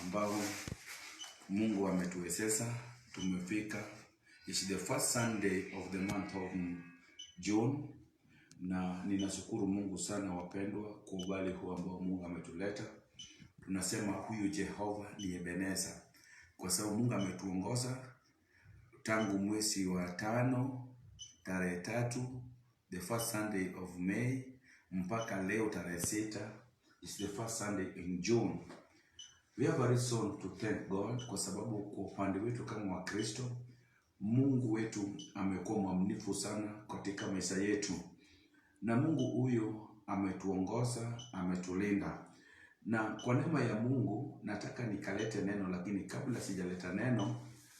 ambao Mungu ametuwezesha tumefika. It's the first Sunday of the month of June, na ninashukuru Mungu sana wapendwa kwa ubali huu ambao Mungu ametuleta. Tunasema huyu Jehova ni Ebeneza, kwa sababu Mungu ametuongoza tangu mwezi wa 5 tarehe 3, the first Sunday of May, mpaka leo tarehe 6, it's the first Sunday in June. We have a reason to thank God, kwa sababu kwa upande wetu kama Wakristo, Mungu wetu amekuwa mwaminifu sana katika maisha yetu. Na Mungu huyo ametuongoza, ametulinda. Na kwa neema ya Mungu nataka nikalete neno, lakini kabla sijaleta neno,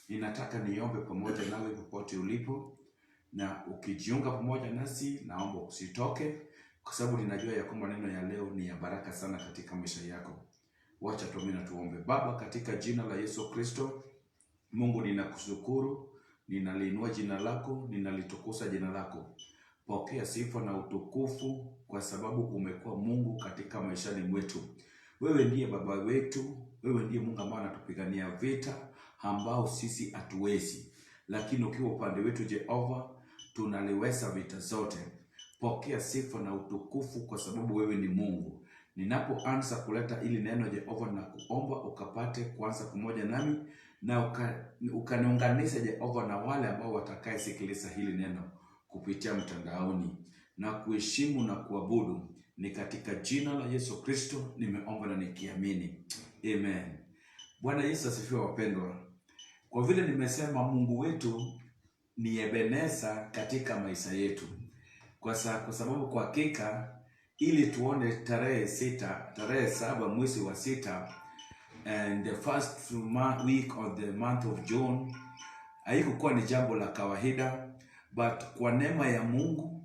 ninataka niombe pamoja nawe popote ulipo. Na ukijiunga pamoja nasi, naomba usitoke, kwa sababu ninajua ya kwamba neno ya leo ni ya baraka sana katika maisha yako. Wacha tuombe. Baba, katika jina la Yesu Kristo, Mungu ninakushukuru, ninaliinua jina lako, ninalitukuza jina lako. Pokea sifa na utukufu, kwa sababu umekuwa Mungu katika maishani mwetu. Wewe ndiye baba wetu, wewe ndiye Mungu ambaye anatupigania vita ambao sisi hatuwezi. Lakini ukiwa upande wetu Jehova, tunaliweza vita zote. Pokea sifa na utukufu, kwa sababu wewe ni Mungu. Ninapoanza kuleta ili neno Jehova, na kuomba ukapate kuanza pamoja nami, na ukaniunganisha Jehova na wale ambao watakaye sikiliza hili neno kupitia mtandaoni, na kuheshimu na kuabudu. Ni katika jina la Yesu Kristo nimeomba na nikiamini. Amen. Bwana Yesu asifiwe wapendwa. Kwa vile nimesema Mungu wetu ni Ebeneza katika maisha yetu. Kwa sababu kwa hakika ili tuone tarehe 7 mwezi wa 6, and the first week of the month of June, haikuwa ni jambo la kawaida, but kwa neema ya Mungu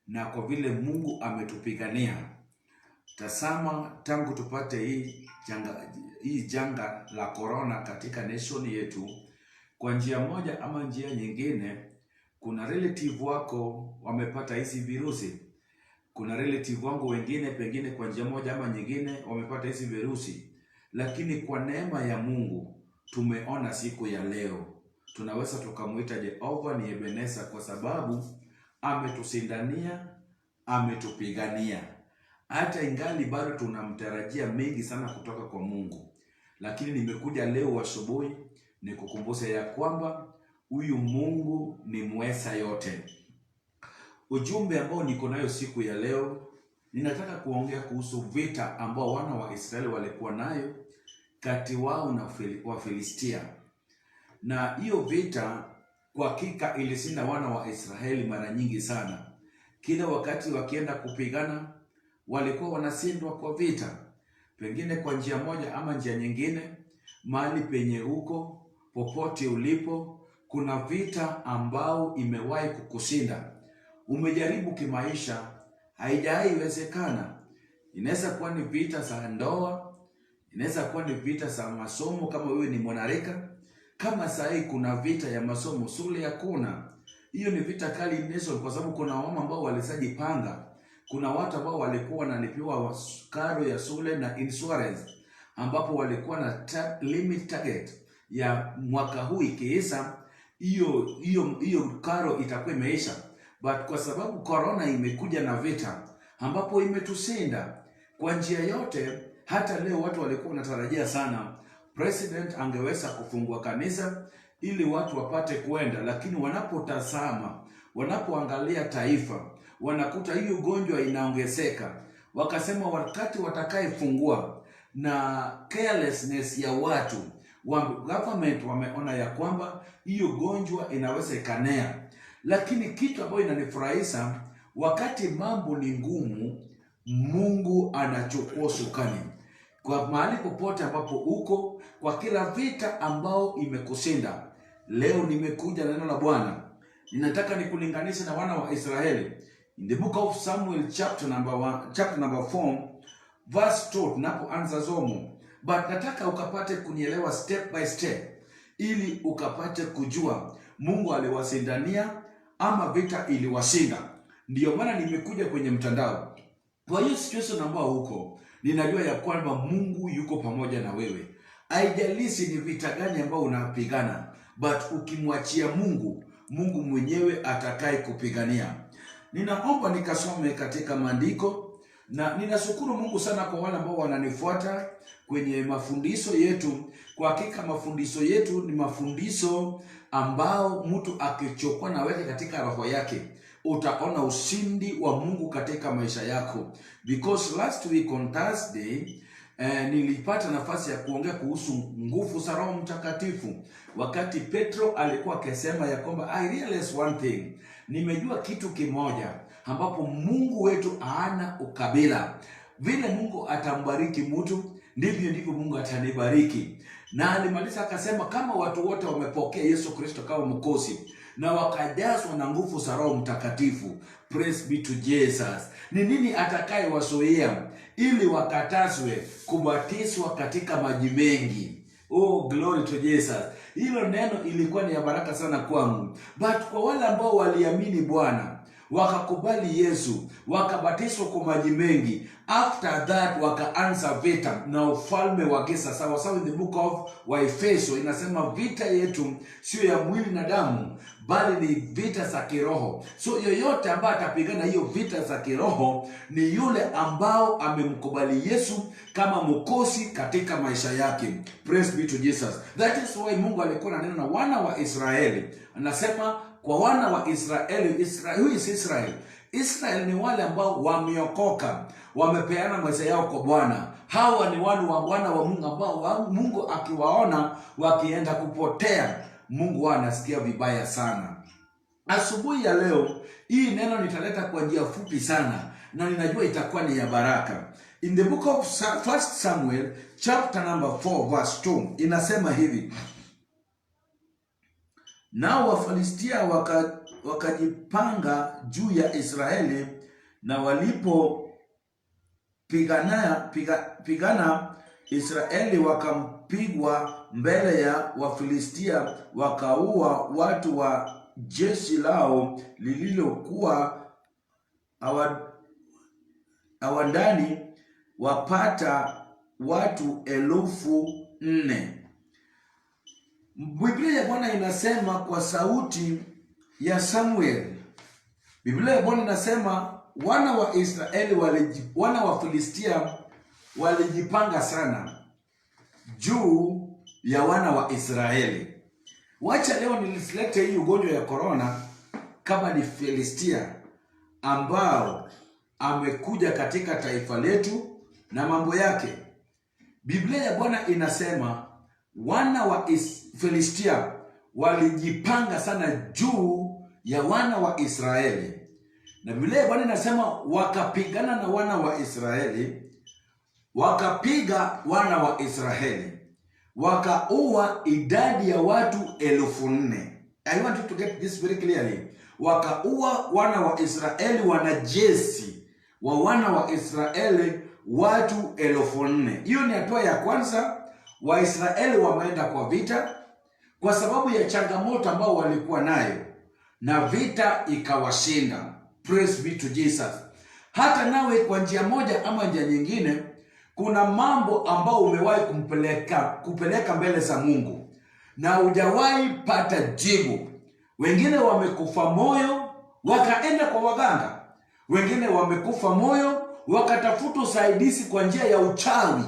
na kwa vile Mungu ametupigania, tasama tangu tupate hii janga la corona katika nation yetu, kwa njia moja ama njia nyingine, kuna relative wako wamepata hizi virusi. Kuna relative wangu wengine pengine kwa njia moja ama nyingine wamepata hizi virusi. Lakini kwa neema ya Mungu tumeona siku ya leo tunaweza tukamuita Jehova ni Ebeneza, kwa sababu ametusindania, ametupigania. Hata ingali bado tunamtarajia mengi sana kutoka kwa Mungu. Lakini nimekuja leo asubuhi nikukumbusha ya kwamba huyu Mungu ni mweza yote. Ujumbe ambao niko nayo siku ya leo, ninataka kuongea kuhusu vita ambao wana wa Israeli walikuwa nayo kati wao na Wafilistia. Na hiyo vita kwa hakika ilishinda wana wa Israeli mara nyingi sana. Kila wakati wakienda kupigana walikuwa wanashindwa kwa vita. Pengine kwa njia moja ama njia nyingine, mahali penye huko popote ulipo, kuna vita ambao imewahi kukushinda. Umejaribu kimaisha, haijaiwezekana. Inaweza kuwa ni vita za ndoa, inaweza kuwa ni vita za masomo kama wewe ni mwanarika. Kama saa hii kuna vita ya masomo, shule hakuna. Hiyo ni vita kali nation, kwa sababu kuna wama ambao walisajipanga. Kuna watu ambao walikuwa wanalipiwa karo ya shule na insurance, ambapo walikuwa na limit target ya mwaka huu ikiisha, hiyo karo itakuwa imeisha. But kwa sababu corona imekuja na vita ambapo imetushinda kwa njia yote, hata leo watu walikuwa wanatarajia sana president angeweza kufungua kanisa ili watu wapate kuenda. Lakini wanapotazama, wanapoangalia taifa, wanakuta hiyo ugonjwa inaongezeka. Wakasema wakati watakayefungua na carelessness ya watu, government wameona ya kwamba hiyo ugonjwa inaweza ikanea. Lakini kitu ambacho inanifurahisha, wakati mambo ni ngumu, Mungu anachukua usukani. Kwa mahali popote ambapo uko, kwa kila vita ambao imekushinda, leo nimekuja na neno la Bwana. Ninataka nikulinganisha na wana wa Israeli. In the book of Samuel chapter number 4 verse 2 tunapoanza somo. But nataka ukapate kunielewa step by step, ili ukapate kujua Mungu aliwasindania ama vita iliwashinda. Ndiyo maana nimekuja kwenye mtandao. Kwa hiyo situation ambao huko, ninajua ya kwamba Mungu yuko pamoja na wewe. Haijalishi ni vita gani ambao unapigana, but ukimwachia Mungu, Mungu mwenyewe atakaye kupigania. Ninaomba nikasome katika maandiko, na ninashukuru Mungu sana kwa wale ambao wananifuata kwenye mafundisho yetu. Kwa hakika mafundisho yetu ni mafundisho ambao mtu akichukua na weke katika roho yake, utaona ushindi wa Mungu katika maisha yako. Because last week on Thursday nilipata nafasi ya kuongea kuhusu nguvu za Roho Mtakatifu, wakati Petro alikuwa akisema ya kwamba I realize one thing, nimejua kitu kimoja, ambapo Mungu wetu hana ukabila. Vile Mungu atambariki mtu, ndivyo Mungu atanibariki. Na alimaliza akasema, kama watu wote wamepokea Yesu Kristo kama Mwokozi na wakajazwa na nguvu za Roho Mtakatifu, praise be to Jesus, ni nini atakaye wazuia ili wakatazwe kubatizwa katika maji mengi? Oh, glory to Jesus. Hilo neno ilikuwa ni ya baraka sana kwangu. But kwa wale ambao waliamini Bwana, wakakubali Yesu, wakabatizwa kwa maji mengi, after that wakaanza vita na ufalme wa giza. Sawa sawa, in the book of Waefeso inasema vita yetu sio ya mwili na damu, bali ni vita za kiroho. So yoyote ambaye atapigana hiyo vita za kiroho ni yule ambao amemkubali Yesu kama Mwokozi katika maisha yake. Praise be to Jesus. That is why Mungu alikuwa ananena na wana wa Israeli. Anasema kwa wana wa Israeli, who is Israel? Israel ni wale ambao wameokoka, wamepeana maisha yao kwa Bwana. Hawa ni wana wa Mungu ambao Mungu akiwaona wakienda kupotea, Mungu anasikia vibaya sana. Asubuhi ya leo hii neno nitaleta kwa njia fupi sana, na ninajua itakuwa ni ya baraka. In the book of 1 Samuel chapter number 4 verse 2 inasema hivi: nao Wafilistia wakajipanga juu ya Israeli, na walipo pigana Israeli wakampigwa mbele ya Wafilistia, wakaua watu wa jeshi lao lililokuwa awandani, wapata watu 4,000. Biblia ya Bwana inasema kwa sauti ya Samuel, Biblia ya Bwana inasema wana wa Israeli wana wa Filistia walijipanga sana juu ya wana wa Israeli. Wacha leo niliselete hii ugonjwa ya corona kama ni Filistia ambao amekuja katika taifa letu na mambo yake. Biblia ya Bwana inasema wana wa Filistia walijipanga sana juu ya wana wa Israeli. Na Biblia ya Bwana inasema wakapigana na wana wa Israeli, wakapiga wana wa Israeli, wakaua idadi ya watu 4,000. I want you to get this very clearly. Wakaua wana wa Israeli, wanajeshi wa wana wa Israeli watu 4,000. Hiyo ni hatua ya kwanza. Waisraeli wameenda kwa vita kwa sababu ya changamoto ambao walikuwa nayo, na vita ikawashinda. Praise be to Jesus. Hata nawe kwa njia moja ama njia nyingine, kuna mambo ambao umewahi kupeleka mbele za Mungu na hujawahi pata jibu. Wengine wamekufa moyo wakaenda kwa waganga, wengine wamekufa moyo wakatafuta usaidizi kwa njia ya uchawi.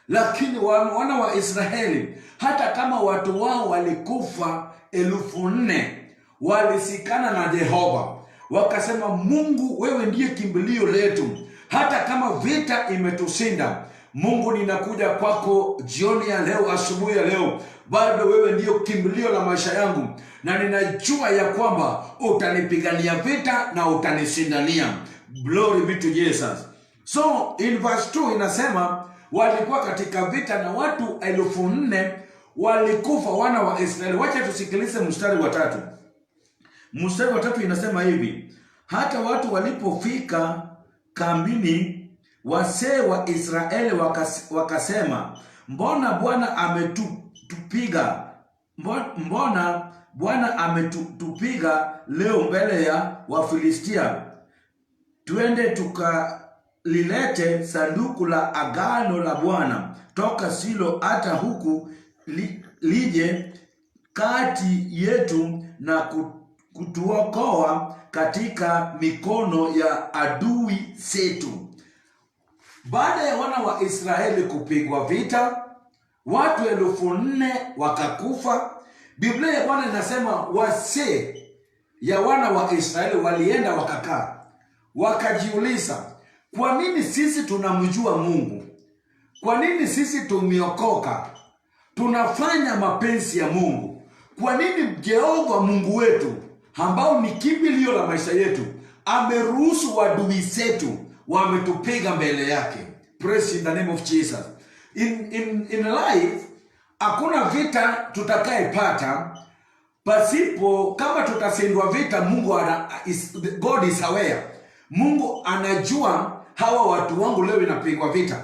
Lakini wana wa Israeli, hata kama watu wao walikufa 4,000, walisikana na Jehova, wakasema, Mungu wewe ndiye kimbilio letu, hata kama vita imetushinda. Mungu, ninakuja kwako jioni ya leo, asubuhi ya leo, bado wewe ndiyo kimbilio la maisha yangu, na ninajua ya kwamba utanipigania vita na utanishindania. Glory be to Jesus. So in verse 2 inasema walikuwa katika vita na watu 4,000 walikufa wana wa Israeli. Wacha tusikilize mstari wa 3. Mstari wa 3 inasema hivi: hata watu walipofika kambini, wazee wa Israeli wakasema, mbona Bwana ametupiga? Mbona Bwana ametupiga leo mbele ya Wafilistia? Twende lilete sanduku la agano la Bwana toka Silo hata huku lije kati yetu na kutuokoa katika mikono ya adui zetu. Baada ya wana wa Israeli kupigwa vita, watu 4,000 wakakufa. Biblia ya Bwana inasema wazee ya wana wa Israeli walienda wakakaa, wakajiuliza, kwa nini sisi tunamjua Mungu? Kwa nini sisi tumeokoka? Tunafanya mapenzi ya Mungu. Kwa nini Jehova Mungu wetu ambao ni kimbilio la maisha yetu ameruhusu adui zetu wametupiga mbele yake? Praise in the name of Jesus. In life hakuna vita tutakayepata pasipo, kama tutasindwa vita, God is aware. Mungu anajua hawa watu wangu leo inapigwa vita.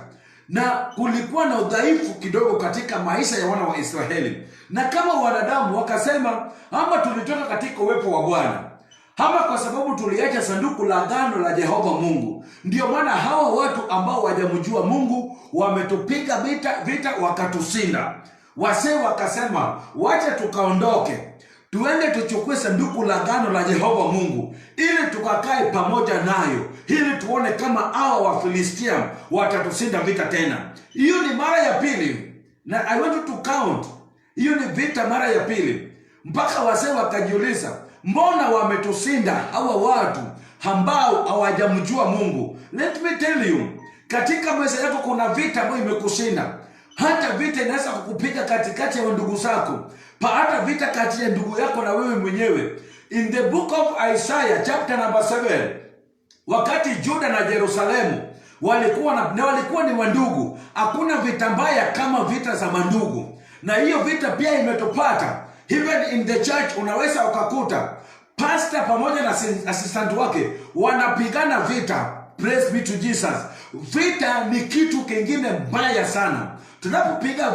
Na kulikuwa na udhaifu kidogo katika maisha ya wana wa Israeli. Na kama wanadamu wakasema, ama tulitoka katika uwepo wa Bwana, ama kwa sababu tuliacha sanduku la agano la Jehova Mungu, ndio maana hawa watu ambao hawajamjua Mungu wametupiga vita wakatusinda. Wazee wakasema, wacha tukaondoke, tuende tuchukue sanduku la agano la Jehova Mungu ili tukakae pamoja nayo, ili tuone kama hawa Wafilistia watatusinda vita tena. Hiyo ni mara ya pili, na I want you to count, hiyo ni vita mara ya pili. Mpaka wazee wakajiuliza, mbona wametusinda hawa watu ambao hawajamjua Mungu? Let me tell you, katika maisha yako kuna vita ambayo imekushinda. Hata vita inaweza kukupiga katikati ya ndugu zako, hata vita kati ya ndugu yako na wewe mwenyewe. In the book of Isaiah chapter number 7, wakati Juda na Yerusalemu walikuwa ni wandugu, hakuna vita mbaya kama vita za mandugu. Na hiyo vita pia imetupata. Even in the church unaweza ukakuta pastor pamoja na assistant wake wanapigana vita. Praise be to Jesus. Vita ni kitu kingine mbaya sana. Tunapopigana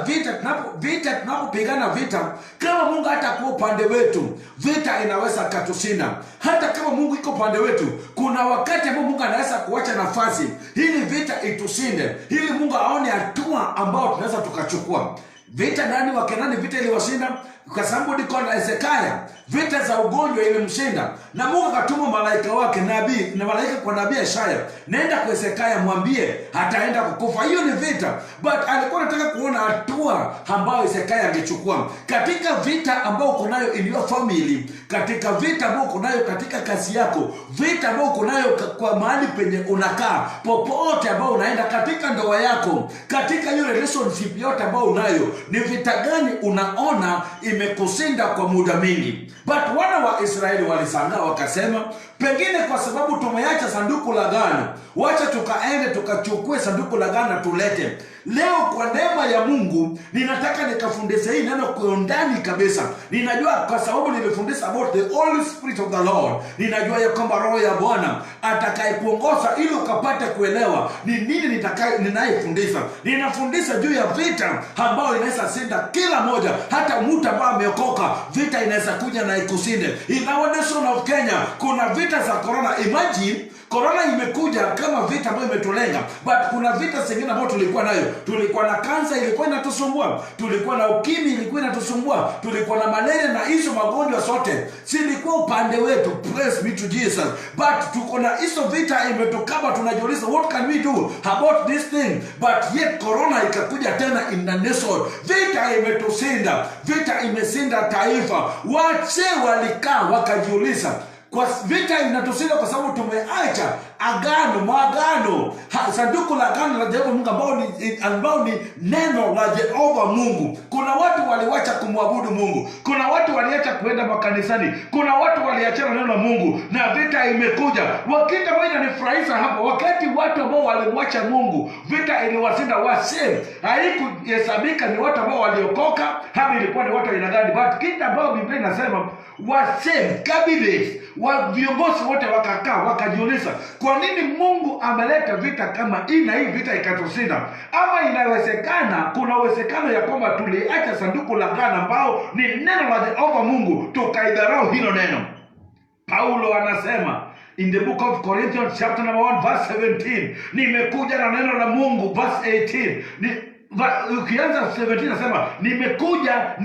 vita, kama Mungu hatakuwa upande wetu, vita inaweza katushinda. Hata kama Mungu iko upande wetu, kuna wakati ambao Mungu anaweza kuacha nafasi ili vita itusinde, ili Mungu aone hatua ambao tunaweza tukachukua. Vita nani wa Kenani vita iliwashinda? Kwa sababu ndiko na Hezekia vita za ugonjwa ilimshinda, na Mungu akatuma malaika wake nabii, na malaika kwa nabii Isaya, nenda kwa Hezekia mwambie ataenda kukufa. Hiyo ni vita, but alikuwa anataka kuona hatua ambayo Hezekia angechukua katika vita ambao uko nayo in your family, katika vita ambao uko nayo katika kazi yako, vita ambao uko nayo kwa mahali penye unakaa, popote ambao unaenda, katika ndoa yako, katika hiyo relationship yote ambao unayo. Ni vita gani unaona imekushinda kwa muda mingi? But wana wa Israeli walishangaa wakasema, pengine kwa sababu tumeacha sanduku la agano, wacha tukaende tukachukue sanduku la agano tulete. Leo kwa neema ya Mungu ninataka nikafundisha hii neno kwa undani kabisa. Ninajua kwa sababu nimefundisha about the Holy Spirit of the Lord. Ninajua ya kwamba Roho ya Bwana atakayekuongoza ili ukapate kuelewa ni nini ninayefundisha. Ninafundisha juu ya vita ambayo inaweza shinda kila moja, hata mtu ambaye ameokoka vita inaweza kuja na ikusinde. In our nation of Kenya kuna vita za corona. Imagine corona imekuja kama vita ambayo imetulenga, but kuna vita zingine ambazo tulikuwa nayo. Tulikuwa na kansa ilikuwa inatusumbua, tulikuwa na ukimwi ilikuwa inatusumbua, tulikuwa na malaria, na hizo magonjwa zote zilikuwa upande wetu. Praise be to Jesus. But tuko na hizo vita imetokaba, tunajiuliza what can we do about this thing? But yet corona ikakuja tena in the nation. Vita imetushinda, vita imesinda taifa. Wache walikaa wakajiuliza, kwa vita inatushinda kwa sababu tumeacha maagano, sanduku la agano la Jehova Mungu ambao ni neno la Jehova Mungu. Kuna watu waliacha kumwabudu Mungu, kuna watu waliacha kuenda makanisani, kuna watu waliacha neno la Mungu, na vita imekuja. Wakati moja nifurahisha hapo, wakati watu ambao walimwacha Mungu vita iliwashinda. Wase haikuhesabika ni watu ambao waliokoka, hapo ilikuwa ni watu aina gani, but kitu ambao Biblia inasema wase cabinet wa viongozi wote wakakaa wakajiuliza, kwa nini Mungu ameleta vita kama hii na hii vita ikatushinda? Ama inawezekana, kuna uwezekano ya kwamba tuliacha sanduku la agano ambao ni neno la Jehova Mungu, tukaidharau hilo neno. Paulo anasema in the book of Corinthians chapter number 1 verse 17. Nimekuja na neno la Mungu verse 18. Ukianza 17 nasema nimekuja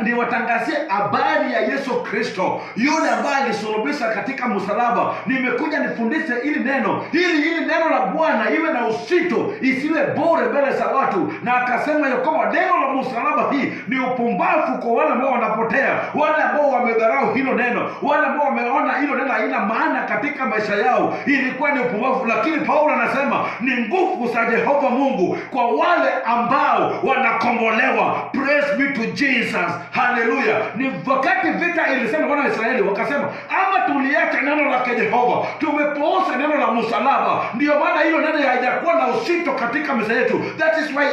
niwatangazie habari ya Yesu Kristo, yule ambaye alisulubishwa katika msalaba. Nimekuja nifundishe ili neno la Bwana iwe na usito, isiwe bure mbele za watu. Na akasema ya kwamba neno la msalaba hii ni upumbavu kwa wale ambao wanapotea, wale ambao wamedharau hilo neno, wale ambao wameona hilo neno haina maana katika maisha yao, ilikuwa ni upumbavu. Lakini Paulo anasema ni nguvu za Jehova Mungu kwa wale ambao wanakombolewa. Praise be to Jesus. Hallelujah. Ni wakati vita ilisema wana wa Israeli wakasema, ama tuliacha neno la Jehova, tumepooza neno la msalaba, ndio maana hilo neno haijakuwa na usito katika maisha yetu. That is why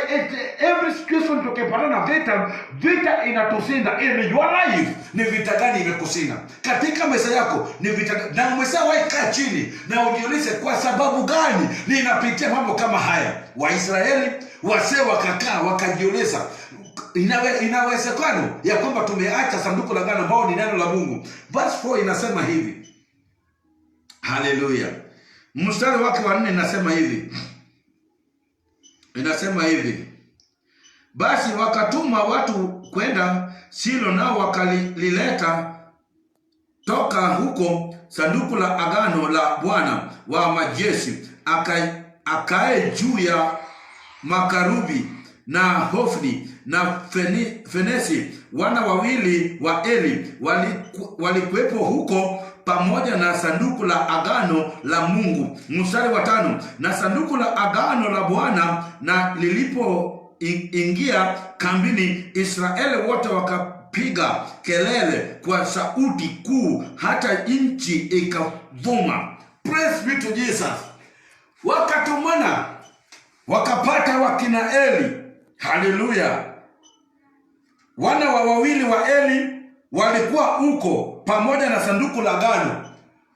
every situation tukipata na vita inatushinda. In your life, ni vita gani imekushinda katika maisha yako? Ni vita, na umeshawahi kaa chini na ujiulize kwa sababu gani ninapitia mambo kama haya? Waisraeli wase wakakaa wakajiuliza, inawezekano ya kwamba tumeacha sanduku la agano ambao ni neno la Mungu. Verse 4 inasema hivi. Hallelujah. Mstari wake wa 4 inasema hivi. Basi wakatuma watu kwenda Shilo, nao wakalileta toka huko sanduku la agano la Bwana wa majeshi, akae juu ya makarubi na Hofni na Fenesi, wana wawili wa Eli, walikuwepo huko pamoja na sanduku la agano la Mungu. Mstari wa 5, na sanduku la agano la Bwana na lilipoingia kambini, Israeli wote wakapiga kelele kwa sauti kuu, hata nchi ikavuma. Praise be to Jesus. Wakatumana wakapata wakina Eli. Hallelujah. Wana wawili wa Eli walikuwa huko pamoja na sanduku la agano,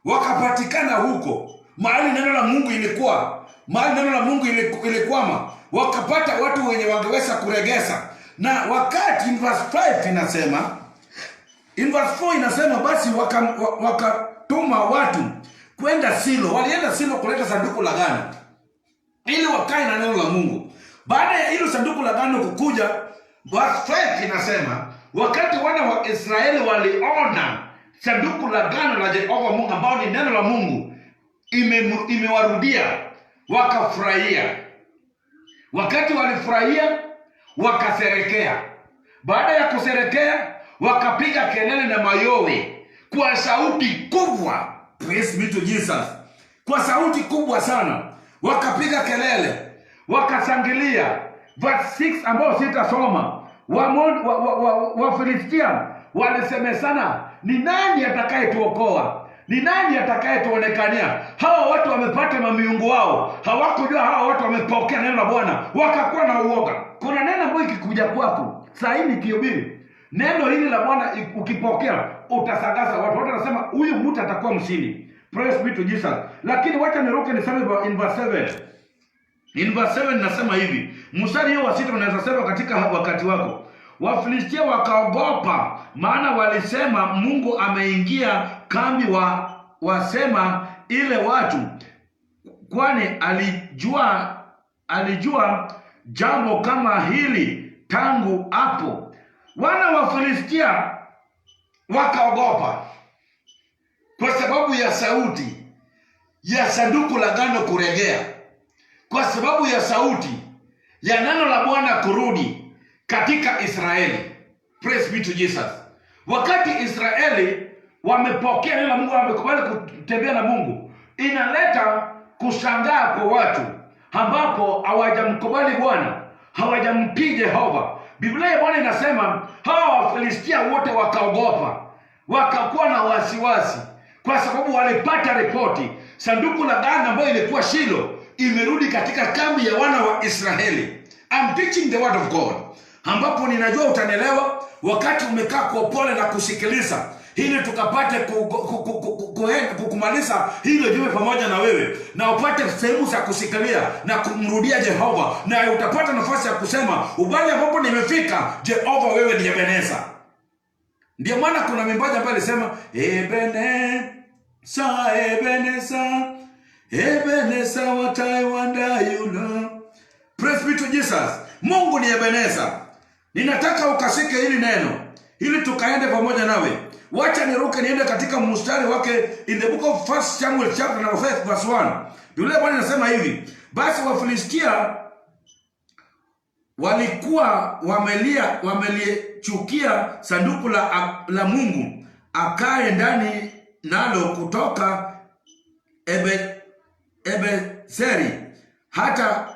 wakapatikana huko mahali neno la Mungu ilikwama. Wakapata watu wenye wangeweza kuregeza. Na wakati in verse 5 inasema, in verse 4 inasema, basi wakatuma watu kwenda Shilo. Walienda Shilo kuleta sanduku la agano ili wakae na neno la Mungu. Baada ya hilo sanduku la agano kukuja, verse 5 inasema, wakati wana wa Israeli waliona sanduku la agano la Jehova Mungu ambao ni neno la Mungu imewarudia, wakafurahia. Wakati walifurahia, wakaserekea. Baada ya kuserekea, wakapiga kelele na mayowe kwa sauti kubwa. Praise be to Jesus. Kwa sauti kubwa sana wakapiga kelele, wakashangilia. Verse 6 ambao sitasoma, Wafilistia walisemezana, ni nani atakayetuokoa? Ni nani atakayetuonekania? Hawa watu wamepata mamiungu wao, hawakujua hawa watu wamepokea neno la Bwana, wakakuwa na uoga. Kuna neno ambalo ikikuja kwako saa hii nikihubiri neno hili la Bwana, ukipokea utasagaza watu. Watu wanasema huyu mtu atakuwa mshindi. Praise be to Jesus. Lakini wacha niruke niseme in verse 7. In verse 7 nasema hivi. Mstari hiyo wa 6 unaweza sema katika wakati wako. Wafilistia wakaogopa, maana walisema, Mungu ameingia kambi wasema ile watu, kwani alijua jambo kama hili tangu hapo. Wana wa Filistia wakaogopa kwa sababu ya sauti ya sanduku la agano kuregea, kwa sababu ya sauti ya neno la Bwana kurudi katika Israeli. Praise be to Jesus. Wakati Israeli wamepokea neno la Mungu, wamekubali kutembea na Mungu, inaleta kushangaa kwa watu ambapo hawajamkubali Bwana, hawajamtii Jehova. Biblia ya Bwana inasema hawa Wafilistia wote wakaogopa, wakakuwa na wasiwasi, kwa sababu walipata ripoti sanduku la agano ambayo ilikuwa Shilo imerudi katika kambi ya wana wa Israeli. I'm teaching the word of God, ambapo ninajua utanielewa wakati umekaa kwa upole na kusikiliza, ili tukapate kumaliza hilo jumbe pamoja na wewe, na upate sehemu za kusikilia na kumrudia Jehova, na utapata nafasi ya kusema ubali ambapo nimefika, Jehova wewe ni Ebeneza. Ndio maana kuna mwimbaji ambaye alisema Ebeneza Sa Ebeneza, Ebeneza what I wonder you know. Praise be to Jesus. Mungu ni Ebeneza. Ninataka ukashike hili neno ili tukaende pamoja nawe. Wacha niruke niende katika mstari wake in the book of 1 Samuel chapter number 5 verse 1. Biblia Bwana inasema hivi: basi Wafilistia walikuwa wamelichukia sanduku la Mungu, akae ndani nalo kutoka Ebeseri hata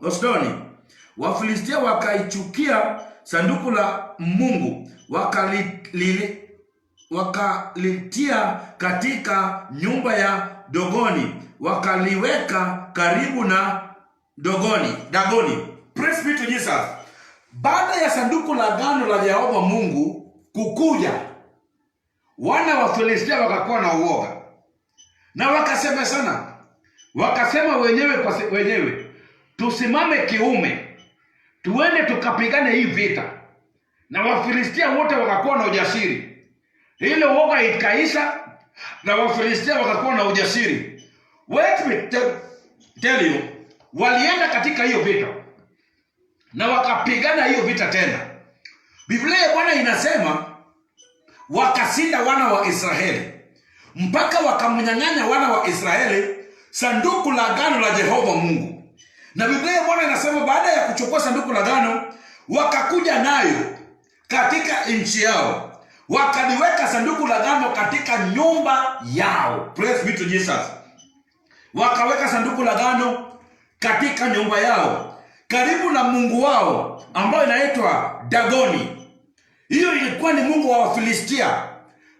Osdoni. Wafilistia wakaichukia sanduku la Mungu, wakalitia katika nyumba ya Dagoni, wakaliweka karibu na Dagoni. Praise be to Jesus. Baada ya sanduku la agano la Yehova Mungu kukuja, wana wa Filistia wakakuwa na uoga na wakasema sana, wakasema wenyewe kwa wenyewe, tusimame kiume tuende tukapigane hii vita. Na Wafilistia wote wakakuwa na ujasiri. Ile uoga ikaisha na Wafilistia wakakuwa na ujasiri. Let me tell you, walienda katika hiyo vita na wakapigana hiyo vita tena. Biblia Bwana inasema wakashinda wana wa Israeli, mpaka wakamnyang'anya wana wa Israeli sanduku la agano la Jehova Mungu. Na Biblia Bwana inasema baada ya kuchukua sanduku la agano, wakakuja nayo katika nchi yao, wakaliweka sanduku la agano katika nyumba yao. Praise be to Jesus. Wakaweka sanduku la agano katika nyumba yao karibu na mungu wao ambao inaitwa Dagoni. Hiyo ilikuwa ni mungu wa Wafilistia.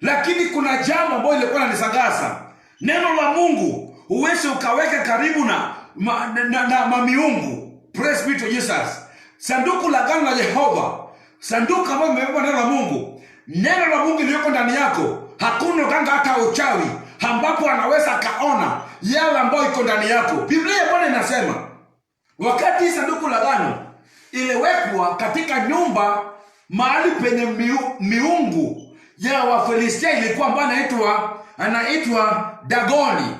Lakini kuna jambo ambalo ilikuwa inanishangaza. Neno la Mungu huwezi ukaweka karibu na miungu. Praise be to Jesus. Sanduku la agano la Jehova, sanduku ambalo limebeba neno la Mungu. Neno la Mungu liko ndani yako. Hakuna uganga hata uchawi ambapo anaweza kaona yale ambayo iko ndani yako. Biblia Bwana inasema wakati sanduku la agano iliwekwa katika nyumba mahali penye miungu ya Wafilistia ilikuwa ambayo anaitwa Dagoni.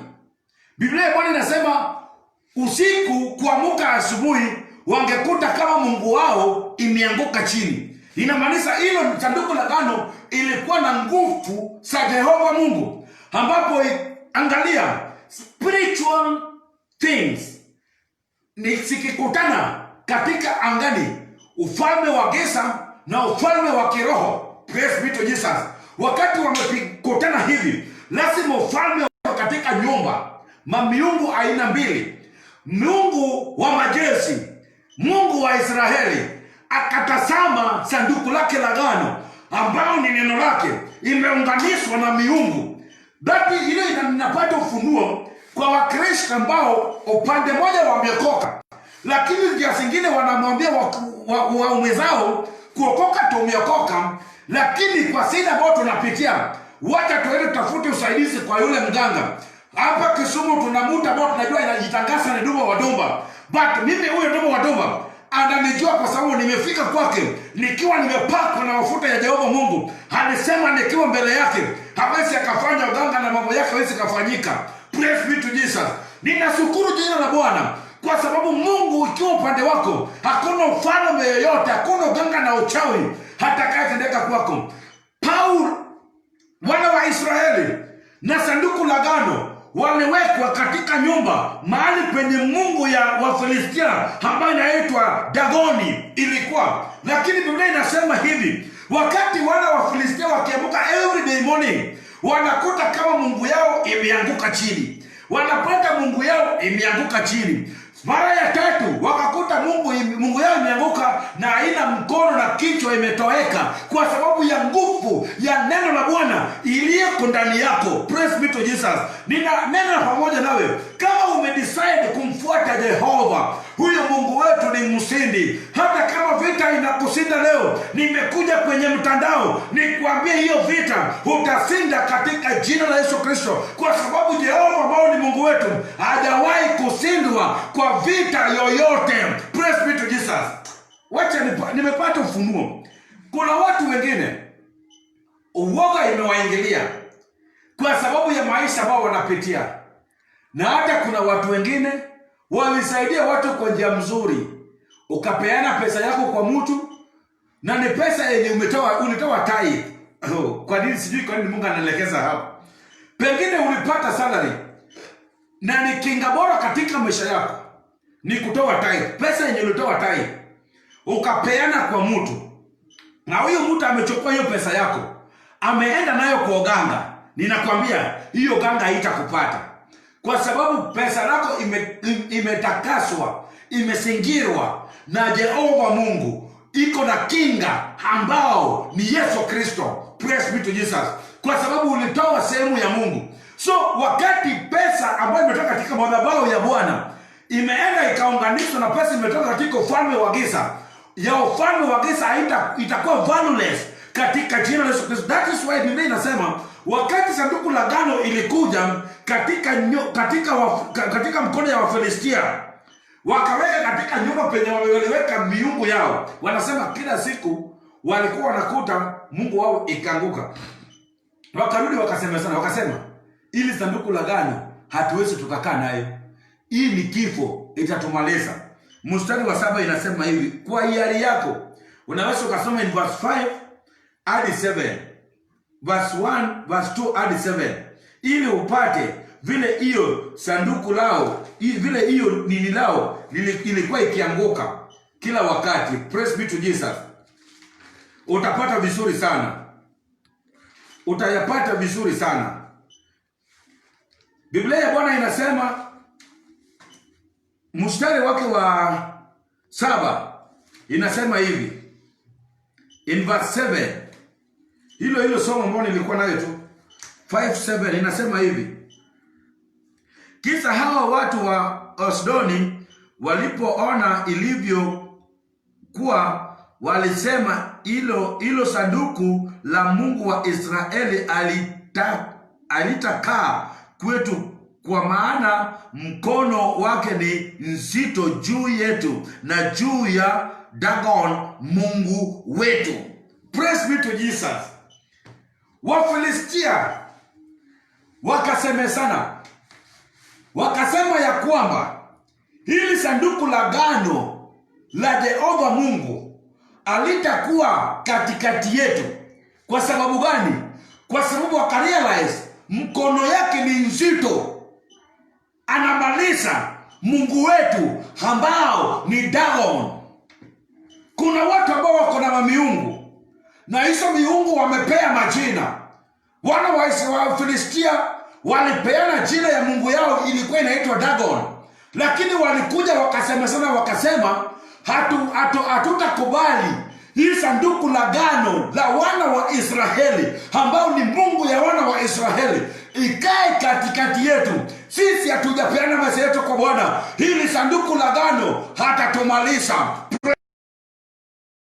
Biblia Bwana inasema usiku kuamuka asubuhi wangekuta kama mungu wao imeanguka chini. Inamaanisha hilo sanduku la agano ilikuwa na nguvu za Jehova Mungu, ambapo angalia spiritual things ni sikikutana katika angani, ufalme wa giza na ufalme wa kiroho. Praise be to Jesus. Wakati wamekutana hivi, lazima ufalme katika nyumba miungu aina mbili. Mungu wa majeshi, Mungu wa Israeli, akatazama sanduku lake la agano ambao ni neno lake imeunganishwa na miungu. Basi ile inapata ufunuo kwa Wakristo ambao upande moja wameokoka, lakini njia zingine wanamwambia waume zao kuokoka tumeokoka, lakini kwa shida ambayo tunapitia wacha tuende tafute usaidizi kwa yule mganga. Hapa Kisumu tunamuta ambao tunajua inajitangaza ni Duba wa Dumba. But mimi huyo Duba wa Dumba ananijua kwa sababu nimefika kwake nikiwa nimepakwa na mafuta ya Jehova Mungu. Alisema nikiwa mbele yake hawezi akafanya uganga na mambo yake hawezi kafanyika. Praise be to Jesus. Ninashukuru jina la Bwana kwa sababu Mungu ikiwa upande wako, hakuna ufalme yoyote, hakuna uganga na uchawi hatakayetendeka kwako. Wana wa Israeli na sanduku la agano waliwekwa katika nyumba mahali penye mungu ya Wafilistia ambayo inaitwa Dagoni ilikuwa. Lakini Biblia inasema hivi, wakati wana wa Filistia wakiamka every day morning, wanakuta kama mungu yao imeanguka chini, wanapata mungu yao imeanguka chini. Mara ya tatu wakakuta mungu yao imeanguka na haina mkono na kichwa imetoweka, kwa sababu ya nguvu ya neno la Bwana iliyoko ndani yako. Praise be to Jesus. Nina pamoja nawe, kama umedecide kumfuata Jehova, huyo Mungu wetu ni mshindi. Hata kama vita inakushinda leo, nimekuja kwenye mtandao nikwambie hiyo vita utashinda katika jina la Yesu Kristo, kwa sababu Jehova ambao ni Mungu wetu hajawahi kushindwa kwa vita yoyote. Praise be to Jesus. Wacha nimepata ufunuo. Kuna watu wengine uoga imewaingilia. kwa sababu ya maisha ambao wanapitia. Na hata kuna watu wengine walisaidia watu kwa njia mzuri, ukapeana pesa yako kwa mtu na ni pesa yenye ulitoa tithe. Kwa nini? Sijui kwa nini Mungu anaelekeza hapo. Pengine ulipata salary na ni kinga bora katika maisha yako ni kutoa tithe. Pesa yenye ulitoa tithe ukapeana kwa mtu, na huyo mtu amechukua hiyo pesa yako ameenda nayo kwa ganga. Ninakwambia hiyo ganga haitakupata, kwa sababu pesa yako imetakaswa, imesingirwa na Jehova Mungu. Iko na kinga ambao ni Yesu Kristo. Praise be to Jesus. Kwa sababu ulitoa sehemu ya Mungu. So wakati pesa ambayo imetoka katika madhabahu ya Bwana imeenda ikaunganishwa na pesa imetoka katika ufalme wa giza, ya ufalme wa giza itakuwa valueless katika jina la Yesu Kristo. That is why Biblia inasema wakati sanduku la agano ilikuja katika mkono ya Wafilistia, wakaweka katika nyumba penye waliweka miungu yao. Wanasema kila siku walikuwa wanakuta Mungu wao ikaanguka. Wakarudi wakasema ili sanduku la agano hatuwezi tukakaa nayo, hii ni kifo, itatumaliza. Mstari wa 7 inasema hivi, kwa hiari yako unaweza ukasoma in verse 5 hadi 7, verse 1, verse 2 hadi 7, ili upate vile hiyo sanduku lao, vile hiyo nini lao ilikuwa ikianguka kila wakati. Praise be to Jesus. Utapata vizuri sana, utayapata vizuri sana. Biblia ya Bwana inasema mstari wake wa 7 inasema hivi in verse 7, hilo somo ambalo nilikuwa nayo tu 5:7 inasema hivi, kisa hawa watu wa Asdodi walipoona ilivyokuwa, walisema hilo sanduku la Mungu wa Israeli alitakaa kwetu, kwa maana mkono wake ni nzito juu yetu na juu ya Dagon Mungu wetu. Praise be to Jesus. Wafilistia wakasemezana, wakasema ya kwamba hili sanduku la agano la Jehova Mungu alitakuwa katikati yetu. Kwa sababu gani? Kwa sababu wakarealize mkono yake ni nzito, anamaliza Mungu wetu ambao ni Dagon. Kuna watu ambao wako na miungu, na hizo miungu wamepea majina. Wana wa Filistia walipeana jina ya mungu yao, ilikuwa inaitwa Dagon. Lakini walikuja wakasema hatutakubali hii sanduku la agano la wana wa Israeli, ambao ni Mungu ya wana wa Israeli, ikae katikati yetu. Sisi hatujapeana maisha yetu kwa Bwana. Hili sanduku la agano hatatumaliza.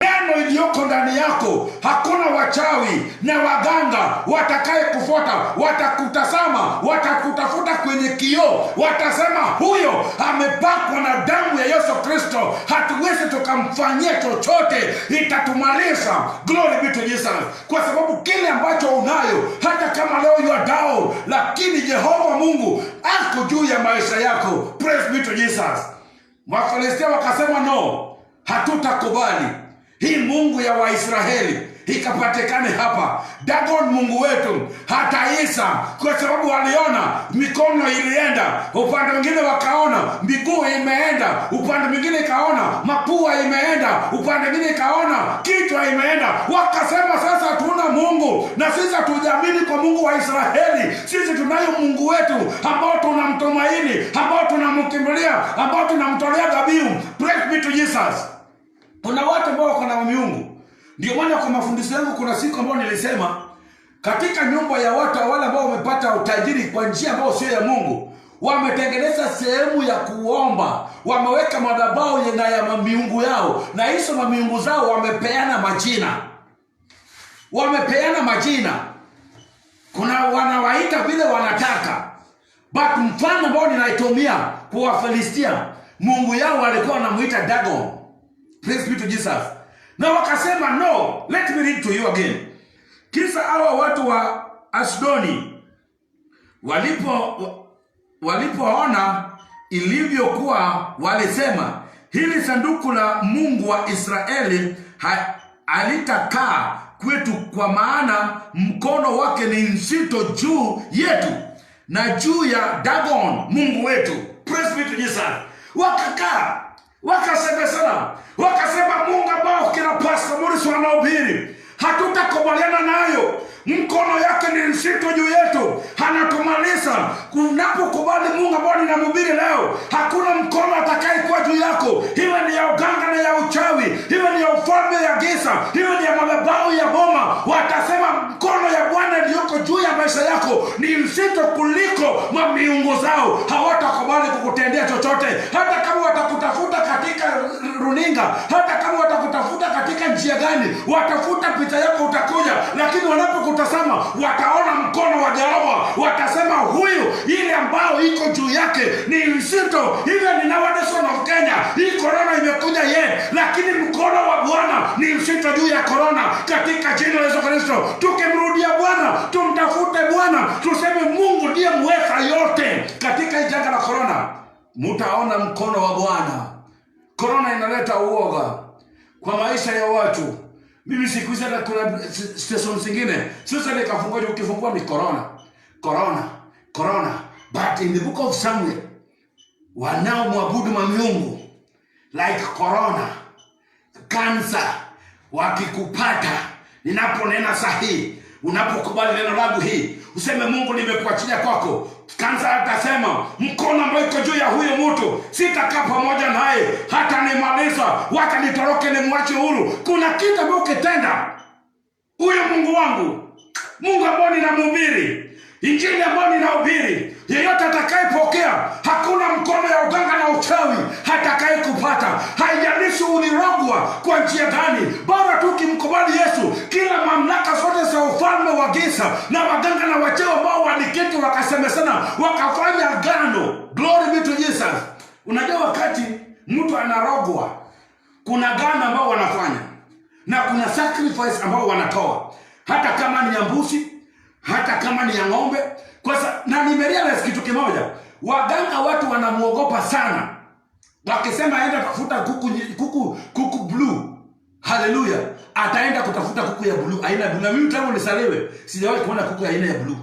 Neno iliyoko ndani yako, hakuna wachawi na waganga watakaye kufuata. Watakutazama, watakutafuta kwenye kioo, watasema huyo amepakwa na damu ya Yesu Kristo, hatuwezi tukamfanyia chochote, itatumaliza. Glory be to Jesus. Kwa sababu kile ambacho unayo, hata kama leo you are down, lakini Jehova Mungu ako juu ya maisha yako. Praise be to Jesus. Wafilistia wakasema no, hatutakubali hii Mungu ya Waisraeli ikapatikane hapa. Dagon Mungu wetu hataisa, kwa sababu waliona mikono ilienda upande mwingine, wakaona miguu imeenda upande mwingine, kaona mapua imeenda upande mwingine, kaona kichwa imeenda. Wakasema sasa hatuna Mungu, na sisi hatujaamini kwa Mungu wa Israeli. Sisi tunayo Mungu wetu ambao tunamtumaini, ambao tunamkimbilia, ambao tunamtolea dhabihu. Praise be to Jesus. Kuna watu ambao wako na miungu. Ndio maana kwa mafundisho yangu kuna siku ambayo nilisema, katika nyumba ya watu wale ambao wamepata utajiri kwa njia ambayo sio ya Mungu, wametengeneza sehemu ya kuomba, wameweka madhabahu ya miungu yao, na hizo miungu zao wamepeana majina. Wamepeana majina. Kuna wanawaita vile wanataka. But mfano ambao ninaitumia kwa Wafilistia, Mungu yao walikuwa wanamuita Dagon. Praise be to Jesus. Na wakasema no, let me read to you again. Kisa hawa watu wa Asdodi Walipoona ilivyokuwa, walisema, hili sanduku la Mungu wa Israeli halitakaa kwetu, kwa maana mkono wake ni nzito juu yetu na juu ya Dagon Mungu wetu. Praise be to Jesus. Wakakaa wakasemezana, wakasema, Mungu ambao kina Pastor Morris wanahubiri, hatutakubaliana nayo. Mkono yake ni nzito juu yetu, anatumaliza. Unapokubali Mungu ambao ninamhubiri leo, hakuna mkono atakayekuwa juu yako, iwe ni ya uganga na ya uchawi, iwe ni ya ufalme ya giza, iwe ni ya madhabahu ya boma. Watasema mkono ya Bwana iliyoko juu ya maisha yako ni nzito kuliko miungu zao. Hawatakubali kukutendea chochote, hata kama watakutafuta katika runinga, hata kama watakutafuta katika njia gani, watafuta picha yako, utakuja, lakini wanapokutazama wataona mkono wa Jehova, watasema huyu, ile ambao iko juu yake ni nzito. Hivyo ni nation of Kenya, hii corona imekuja lakini mkono wa Bwana ni nzito juu ya corona, katika jina la Yesu Kristo. Tukimrudia Bwana, tumtafute Bwana, tuseme Mungu ndiye mweza yote katika hii janga la corona, mtaona mkono wa Bwana. Corona inaleta uoga kwa maisha ya watu. Mimi siku hizi kuna station zingine sasa nikafungua, ukifungua ni corona. But in the book of Samuel, wanaomwabudu miungu like corona, cancer, wakikupata, ninaponena sahihi, unapokubali neno langu hii, useme Mungu nimekuachilia kwako, kansa atasema mkono ambao iko juu ya huyo mtu sitakaa pamoja naye hata nimaliza, wacha nitoroke nimwache huru. Kuna kitu ambacho ukitenda, huyo Mungu wangu, Mungu ambao ninamhubiri, injili ambayo ninahubiri, yeyote atakayepokea, hakuna mkono ya uganga na uchawi atakayekupata. Haijalishi ulirogwa kwa njia gani, bora tu ukimkubali Yesu, kila mamlaka zote za ufalme wa giza na waganga na wachawi ambao waliketi wakasemezana, wakafanya agano. Glory be to Jesus. Unajua wakati mtu anarogwa, kuna agano ambao wanafanya na kuna sacrifice ambao wanatoa, hata kama ni ya mbuzi, hata kama ni ya ng'ombe. Na nimerealize kitu kimoja, waganga watu wanamuogopa sana. Wakisema aenda tafuta kuku blue, haleluya, ataenda kutafuta kuku ya blue, aina ya blue. Na mimi tangu nisaliwe sijawahi kuona kuku ya aina ya blue.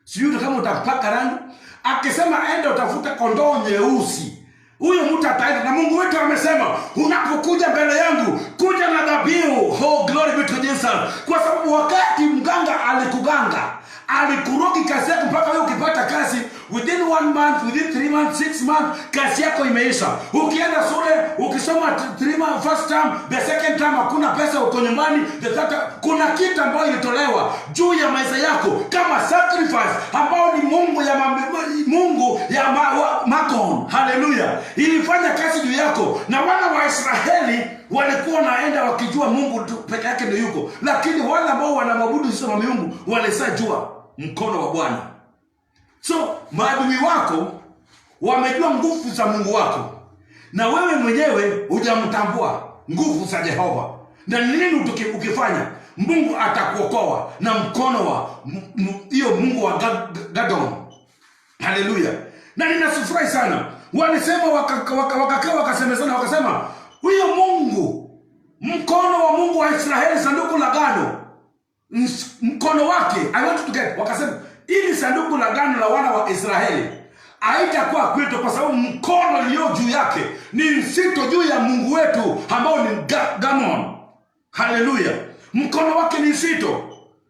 Sijui kama utapaka rangi. Akisema aenda utafuta kondoo nyeusi, huyo mtu ataenda. Na Mungu wetu amesema, unapokuja mbele yangu, kuja na dhabihu. Oh, glory be to Jesus. Kwa sababu wakati mganga alikuganga, alikurogi kazi yako mpaka wewe ukipata kazi within 1 month, within 3 months, 6 months, kazi yako imeisha. Ukienda shule, ukisoma 3 months first term, the second term hakuna pesa, uko nyumbani, the third term, kuna kitu ambayo ilitolewa juu ya maisha yako kama sacrifice, ambao ni Mungu ya Makon. Haleluya. Ilifanya kazi juu yako, na wana wa Israeli walikuwa naenda wakijua Mungu tu peke yake ndio yuko, lakini wale ambao wanaabudu sio miungu walisajua mkono wa Bwana. So maadui wako wamejua nguvu za Mungu wako, na wewe mwenyewe hujamtambua nguvu za Jehova. Na nini ukifanya, Mungu atakuokoa na mkono wa hiyo Mungu wa Dagon. Haleluya. Na ninasifurahi sana, walisema wakakaa wakasemezana, wakasema huyo Mungu, mkono wa Mungu wa Israeli, sanduku la agano, mkono wake, I want to get, wakasema ili sanduku la agano la wana wa Israeli haitakuwa kwetu, kwa sababu mkono ulio juu yake ni nzito juu ya Mungu wetu ambao ni Dagon. Haleluya. Mkono wake ni nzito.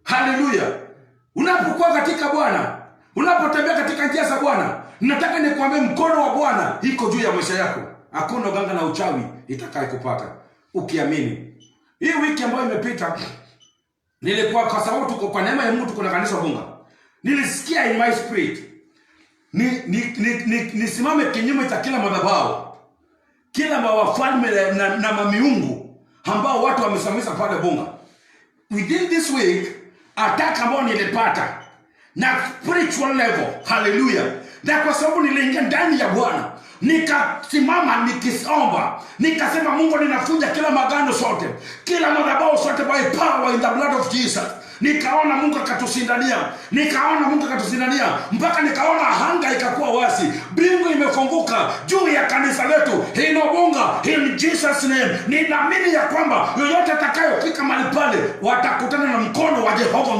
Haleluya. Unapokuwa katika Bwana, unapotembea katika njia za Bwana, nataka nikwambie mkono wa Bwana iko juu ya maisha yako. Hakuna uganga na uchawi itakayekupata ukiamini. Hii wiki ambayo imepita, nilikuwa, kwa sababu tuko kwa neema ya Mungu, kuna kanisa Bunga, nilisikia in my spirit nisimame kinyume cha kila madhabahu, kila mawafalme na mamiungu ambao watu wamesamisa pale Bunga. Within this week, attack ambao nilipata na spiritual level. Hallelujah. Na kwa sababu niliingia ndani ya Bwana, nikasimama nikiomba, nikasema Mungu, ninafunja kila magano sote, kila madhabahu sote by power in the blood of Jesus. Nikaona Mungu akatusindania, mpaka nikaona anga ikakuwa wazi, mbingu imefunguka juu ya kanisa letu Inobunga, in Jesus name. Ninaamini ya kwamba yoyote atakayofika mahali pale watakutana na mkono wa Jehova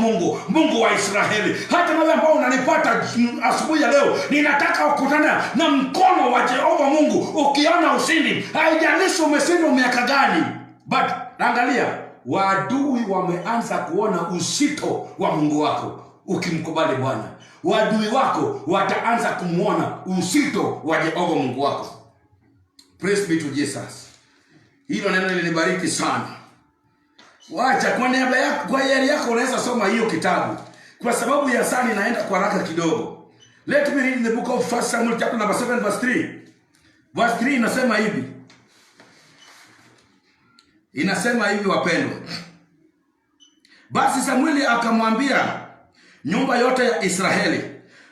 Mungu wa Israeli. Hata wale ambao unanipata asubuhi ya leo, ninataka ukutana na mkono wa Jehova Mungu. Ukiona ushindi, haijalishi umeshindwa miaka gani, but angalia, waadui wameanza kuona uzito wa Mungu wako. Ukimkubali Bwana, waadui wako wataanza kumuona uzito wa Jehova Mungu wako. Praise be to Jesus. Hilo neno linibariki sana. Wacha kwa niaba yako, kwa yari yako unaweza soma hiyo kitabu. Kwa sababu ya saa inaenda kwa haraka kidogo. Let me read the book of 1 Samuel chapter number 7 verse 3. Verse 3 inasema hivi. Inasema hivi wapendwa. Basi Samueli akamwambia nyumba yote ya Israeli,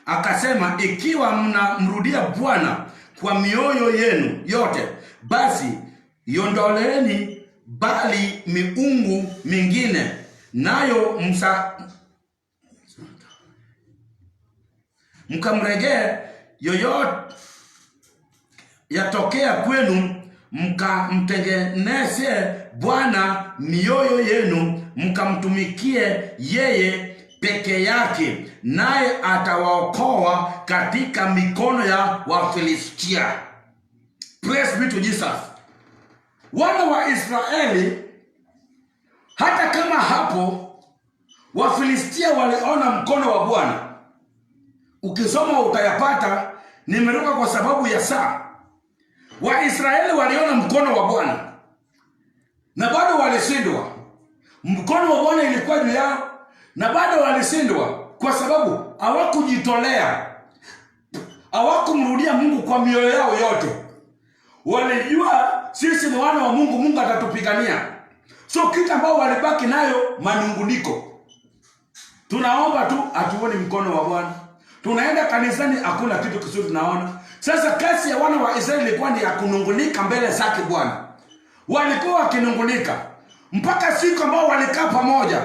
akasema, ikiwa mnamrudia Bwana kwa mioyo yenu yote, basi iondoleeni bali miungu mingine, nayo mkamregee yoyote yatokea kwenu, mkamtengeneze Bwana mioyo yenu, mkamtumikie yeye peke yake, naye atawaokoa katika mikono ya Wafilistia. Praise be to Jesus. Wana wa Israeli, hata kama hapo Wafilistia waliona mkono wa Bwana, ukisoma utayapata, nimeruka kwa sababu ya saa. Waisraeli waliona mkono wa Bwana na bado walishindwa. Mkono wa Bwana ilikuwa juu yao na bado walishindwa kwa sababu hawakujitolea, hawakumrudia Mungu kwa mioyo yao yote. Walijua sisi ni wana wa Mungu, Mungu atatupigania. So kitu ambao walibaki nayo manunguniko. Tunaomba tu atuone mkono wa Bwana. Tunaenda kanisani hakuna kitu kizuri tunaona. Sasa kazi ya wana wa Israeli ilikuwa ni ya kunungunika mbele zake Bwana. Walikuwa wakinungunika mpaka siku ambao walikaa pamoja,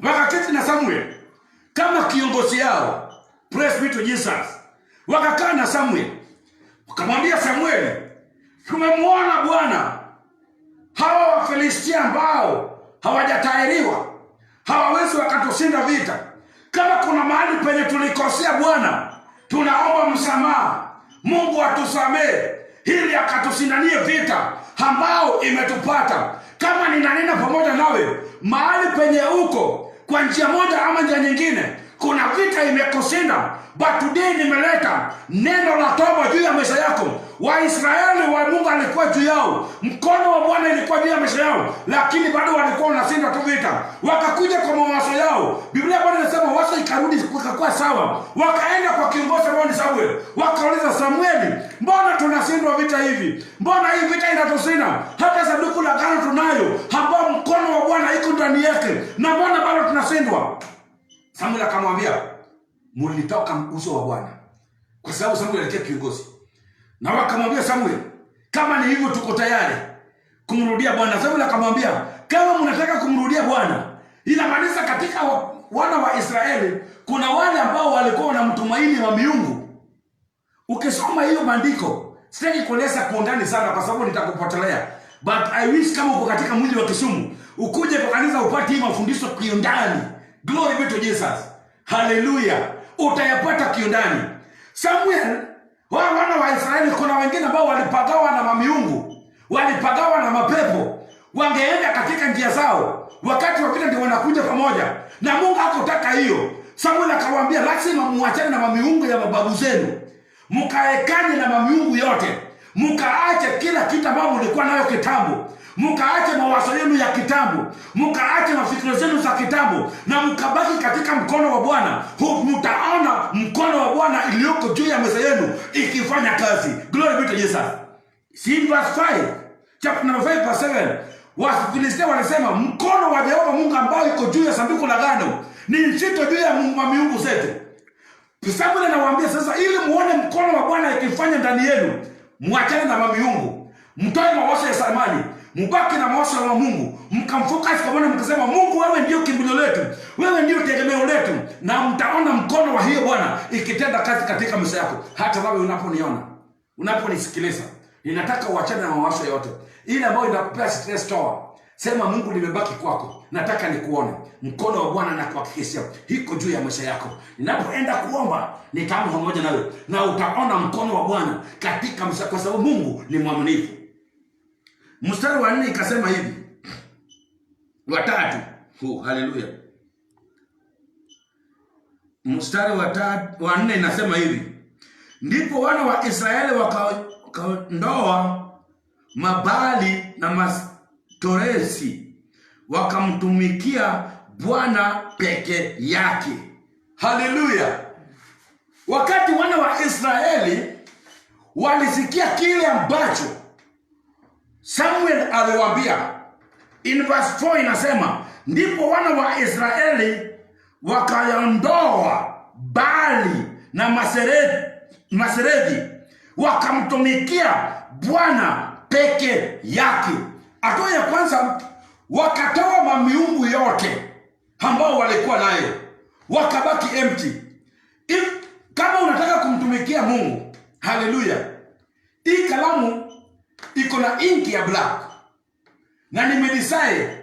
wakaketi na Samuel kama kiongozi yao. Praise be to Jesus. Wakakaa na Samuel, wakamwambia Samuel, tumemwona Bwana, hawa Wafilistia ambao hawajatahiriwa hawawezi wakatushinda vita. Kama kuna mahali penye tulikosea Bwana, tunaomba msamaha. Mungu atusamehe ili akatusindanie vita ambao imetupata. Kama ninanena pamoja nawe mahali penye uko, kwa njia moja ama njia nyingine, kuna vita imekushinda, but today nimeleta neno la toba juu ya maisha yako. Waisraeli wa Mungu alikuwa juu yao, mkono wa Bwana ilikuwa juu ya maisha yao, lakini bado walikuwa wanashinda tu vita. Wakakuja kwa mawazo yao. Biblia bado inasema wazo ikarudi ikakuwa sawa. Wakaenda kwa kiongozi ambao ni Samuel. Wakauliza Samueli, mbona tunashindwa vita hivi? Mbona hii vita inatushinda? Hata sanduku la agano tunayo, ambao mkono wa Bwana iko ndani yake, na mbona bado tunashindwa? Samuel akamwambia, mulitoka uso wa Bwana. Kwa sababu Samuel alikuwa kiongozi. Na wakamwambia Samuel, kama ni hivyo tuko tayari kumrudia Bwana. Samuel akamwambia, kama mnataka kumrudia Bwana, inamaanisha katika wana wa Israeli kuna wale ambao walikuwa wanamtumaini wa miungu. Ukisoma hiyo maandiko, sitaki kueleza kwa undani sana kwa sababu nitakupotelea, but I wish kama uko katika mji wa Kisumu ukuje kwa kanisa upate hii mafundisho kiundani. Glory be to Jesus. Hallelujah. Utayapata kiundani. Samuel, wana wa Israeli kuna wengine ambao walipagawa na mamiungu, walipagawa na mapepo, wangeenda katika njia zao, wakati wa vita ndio wanakuja pamoja, na Mungu hakutaka hiyo. Samuel akawaambia, lazima muachane na mamiungu ya mababu zenu, mkaekane na mamiungu yote, mkaache kila kitu ambao mlikuwa nayo kitambo, mkaache mawazo yenu ya kitambo, mkaache mafikira zenu za kitambo, na mkabaki katika mkono wa Bwana. Mtaona mkono wa Bwana iliyoko juu ya meza yenu ikifanya kazi. Glory be to Jesus. See verse 5, chapter number 5 verse 7. Wafilistia wanasema mkono wa Jehova Mungu ambao iko juu ya sanduku la agano ni nzito juu ya miungu zetu. Samuel anawaambia sasa, ili muone mkono wa Bwana ikifanya ndani yenu, Mwachane na mamiungu, mtoe mawazo ya samani, mbaki na mawazo ya Mungu, mkamfocus kwa Bwana, mkasema Mungu wewe ndio kimbilio letu, wewe ndio tegemeo letu, na mtaona mkono wa hiyo Bwana ikitenda kazi katika maisha yako. Hata wewe unaponiona, unaponisikiliza, ninataka uachane na mawazo yote ile ambayo inakupea stress. Toa, sema Mungu nimebaki kwako, nataka nikuone. Mkono wa Bwana na kuhakikishia hiko juu ya maisha yako. Ninapoenda kuomba nitaomba pamoja nawe, na utaona mkono wa Bwana katika maisha, kwa sababu Mungu ni mwaminifu. Mstari wa 4 ikasema hivi, wa 3, haleluya. Mstari wa 4 inasema hivi, ndipo wana wa Israeli wakaondoa Mabali na Mastoresi, wakamtumikia Bwana peke yake. Haleluya. Wakati wana wa Israeli walisikia kile ambacho Samuel aliwaambia, in verse 4 inasema, ndipo wana wa Israeli wakaondoa Bali na Maseredi, wakamtumikia Bwana peke yake. Hatua ya kwanza, wakatoa mamiungu yote ambao walikuwa nayo, wakabaki empty. Kama unataka kumtumikia Mungu, haleluya, hii kalamu iko na inki ya black, na nimedecide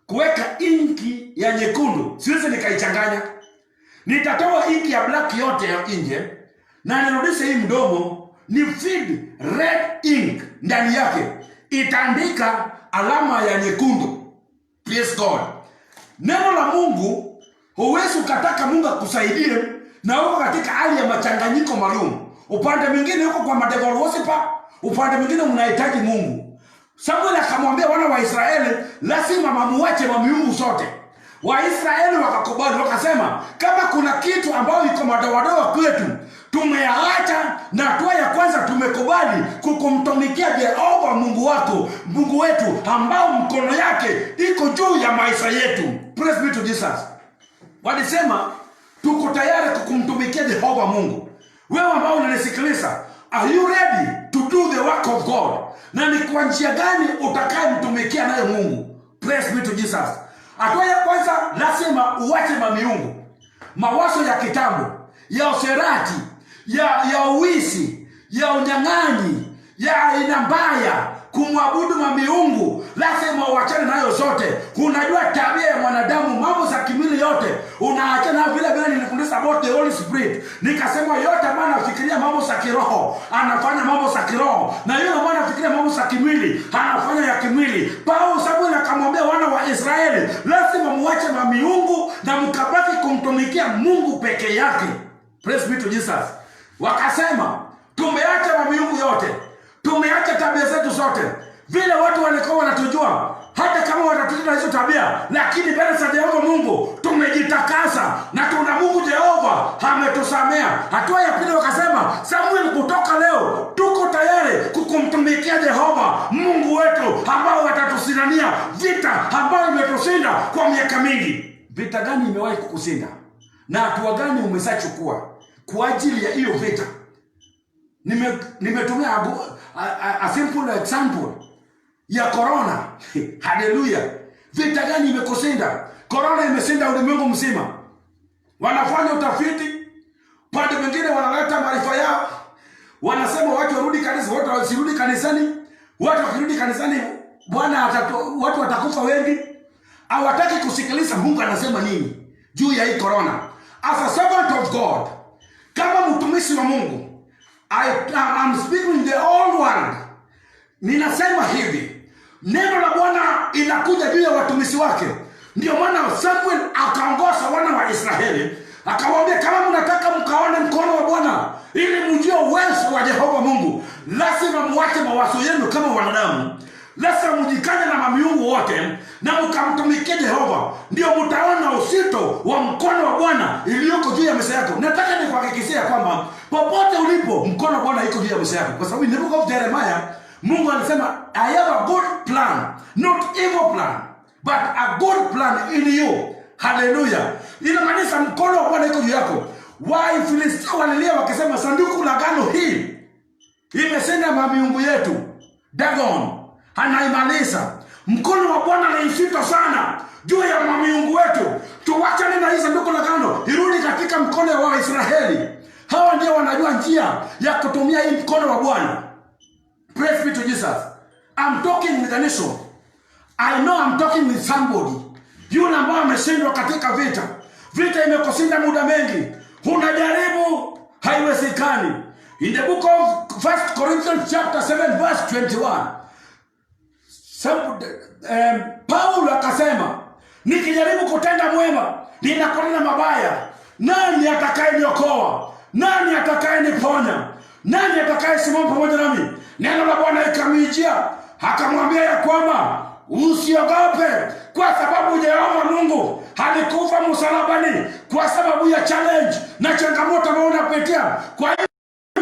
kuweka inki ya nyekundu. Siwezi nikaichanganya. Nitatoa inki ya black yote ya nje na nirudishe hii mdomo, ni feed red ink ndani yake, itaandika alama ya nyekundu. Praise God. Neno la Mungu, huwezi ukataka Mungu akusaidie na uko katika hali ya machanganyiko maalum. Upande mwingine uko kwa madevil worshiper, upande mwingine unahitaji Mungu. Samuel akamwambia wana wa Israeli, lazima mamuache mamiungu sote. Waisraeli wakakubali, wakasema kama kuna kitu ambayo iko madoadoa kwetu, tumeacha, na hatua ya kwanza tumekubali kukumtumikia Jehova Mungu wako, Mungu wetu, ambao mkono yake iko juu ya maisha yetu. Praise be to Jesus. Walisema tuko tayari kukumtumikia Jehova Mungu. Wewe ambao unanisikiliza, are you ready to do the work of God? Na ni kwa njia gani utakayemtumikia nayo Mungu? Praise be to Jesus. Hatua ya kwanza, lazima uache mamiungu, mawazo ya kitambo, ya userati, ya uwisi, ya unyang'anyi, ya aina mbaya, kumwabudu mamiungu. Lazima uachane nayo zote. Unajua tabia ya mwanadamu, mambo za kimwili yote unaachana. Vile nilifundisha about the Holy Spirit, nikasema yote ambaye anafikiria mambo za kiroho anafanya mambo za kiroho, na yule ambaye anafikiria mambo za kimwili anafanya ya kimwili. Paulo Samuel akamwambia wana wa Israeli, lazima muache mamiungu na mkabaki kumtumikia Mungu peke yake. Praise be to Jesus. Wakasema tumeacha mamiungu yote, tumeacha tabia zetu zote. Vile watu walikuwa wanatujua, hata kama watatutenda hizo tabia, lakini mbele za Jehova Mungu tumejitakasa na tuna Mungu Jehova ametusamea. Hatua ya pili wakasema, Samuel, kutoka leo tuko tayari kukumtumikia Jehova Mungu wetu, ambao watatusinania vita ambayo imetushinda kwa miaka mingi. Vita gani imewahi kukushinda? Na hatua gani umeshachukua kwa ajili ya hiyo vita? Nimetumia a simple example ya corona. Haleluya. Vita gani imekushinda? Corona imeshinda ulimwengu mzima. Wanafanya utafiti, pande mwingine wanaleta maarifa yao, wanasema watu warudi kanisa, watu wasirudi kanisani. Watu wakirudi kanisani, watu watakufa wengi. Hawataki kusikiliza Mungu anasema nini juu ya hii corona. As a servant of God, kama mtumishi wa Mungu, I'm speaking in the old world. Ninasema hivi, neno la Bwana inakuja juu ya watumishi wake. Ndio maana Samuel akaongoza wana wa Israeli, akawaambia kama mnataka mkaone mkono wa Bwana, ili mjue uwezo wa Jehova Mungu, lazima muache mawazo yenu kama wanadamu. Lazima mjikane na mamiungu wote na mkamtumikie Jehova. Ndio mtaona usito wa mkono wa Bwana iliyoko juu ya maisha yako. Nataka nikuhakikishia kwamba popote ulipo, mkono wa Bwana iko juu ya maisha yako. Kwa sababu in the book of Jeremiah, Mungu alisema, I have a good plan, not evil plan, but a good plan in you. Hallelujah. Inamaanisha mkono wa Bwana iko juu yako. Wafilisti walilia wakisema, sanduku la agano hili imeshinda mamiungu yetu. Dagon anaimaliza. Mkono wa Bwana ni mzito sana juu ya mamiungu wetu. Tuwachane na hizo sanduku la agano, irudi katika mkono wa Waisraeli. Hawa ndio wanajua njia ya kutumia hii mkono wa Bwana. Praise be to Jesus. I'm talking with a nation. I know I'm talking with somebody. Yule ambaye ameshindwa katika vita. Vita imekushinda muda mengi. Unajaribu, haiwezekani. In the book of 1 Corinthians chapter 7 verse 21. Paulo akasema, nikijaribu kutenda mwema, ninakutenda mabaya. Nani atakayeniokoa? Nani atakayeniponya? Nani atakayesimama pamoja nami? Neno la Bwana likamjia, akamwambia ya kwamba usiogope, kwa sababu Jehova Mungu alikufa msalabani kwa sababu ya challenge na changamoto ambayo unapitia. Kwa hiyo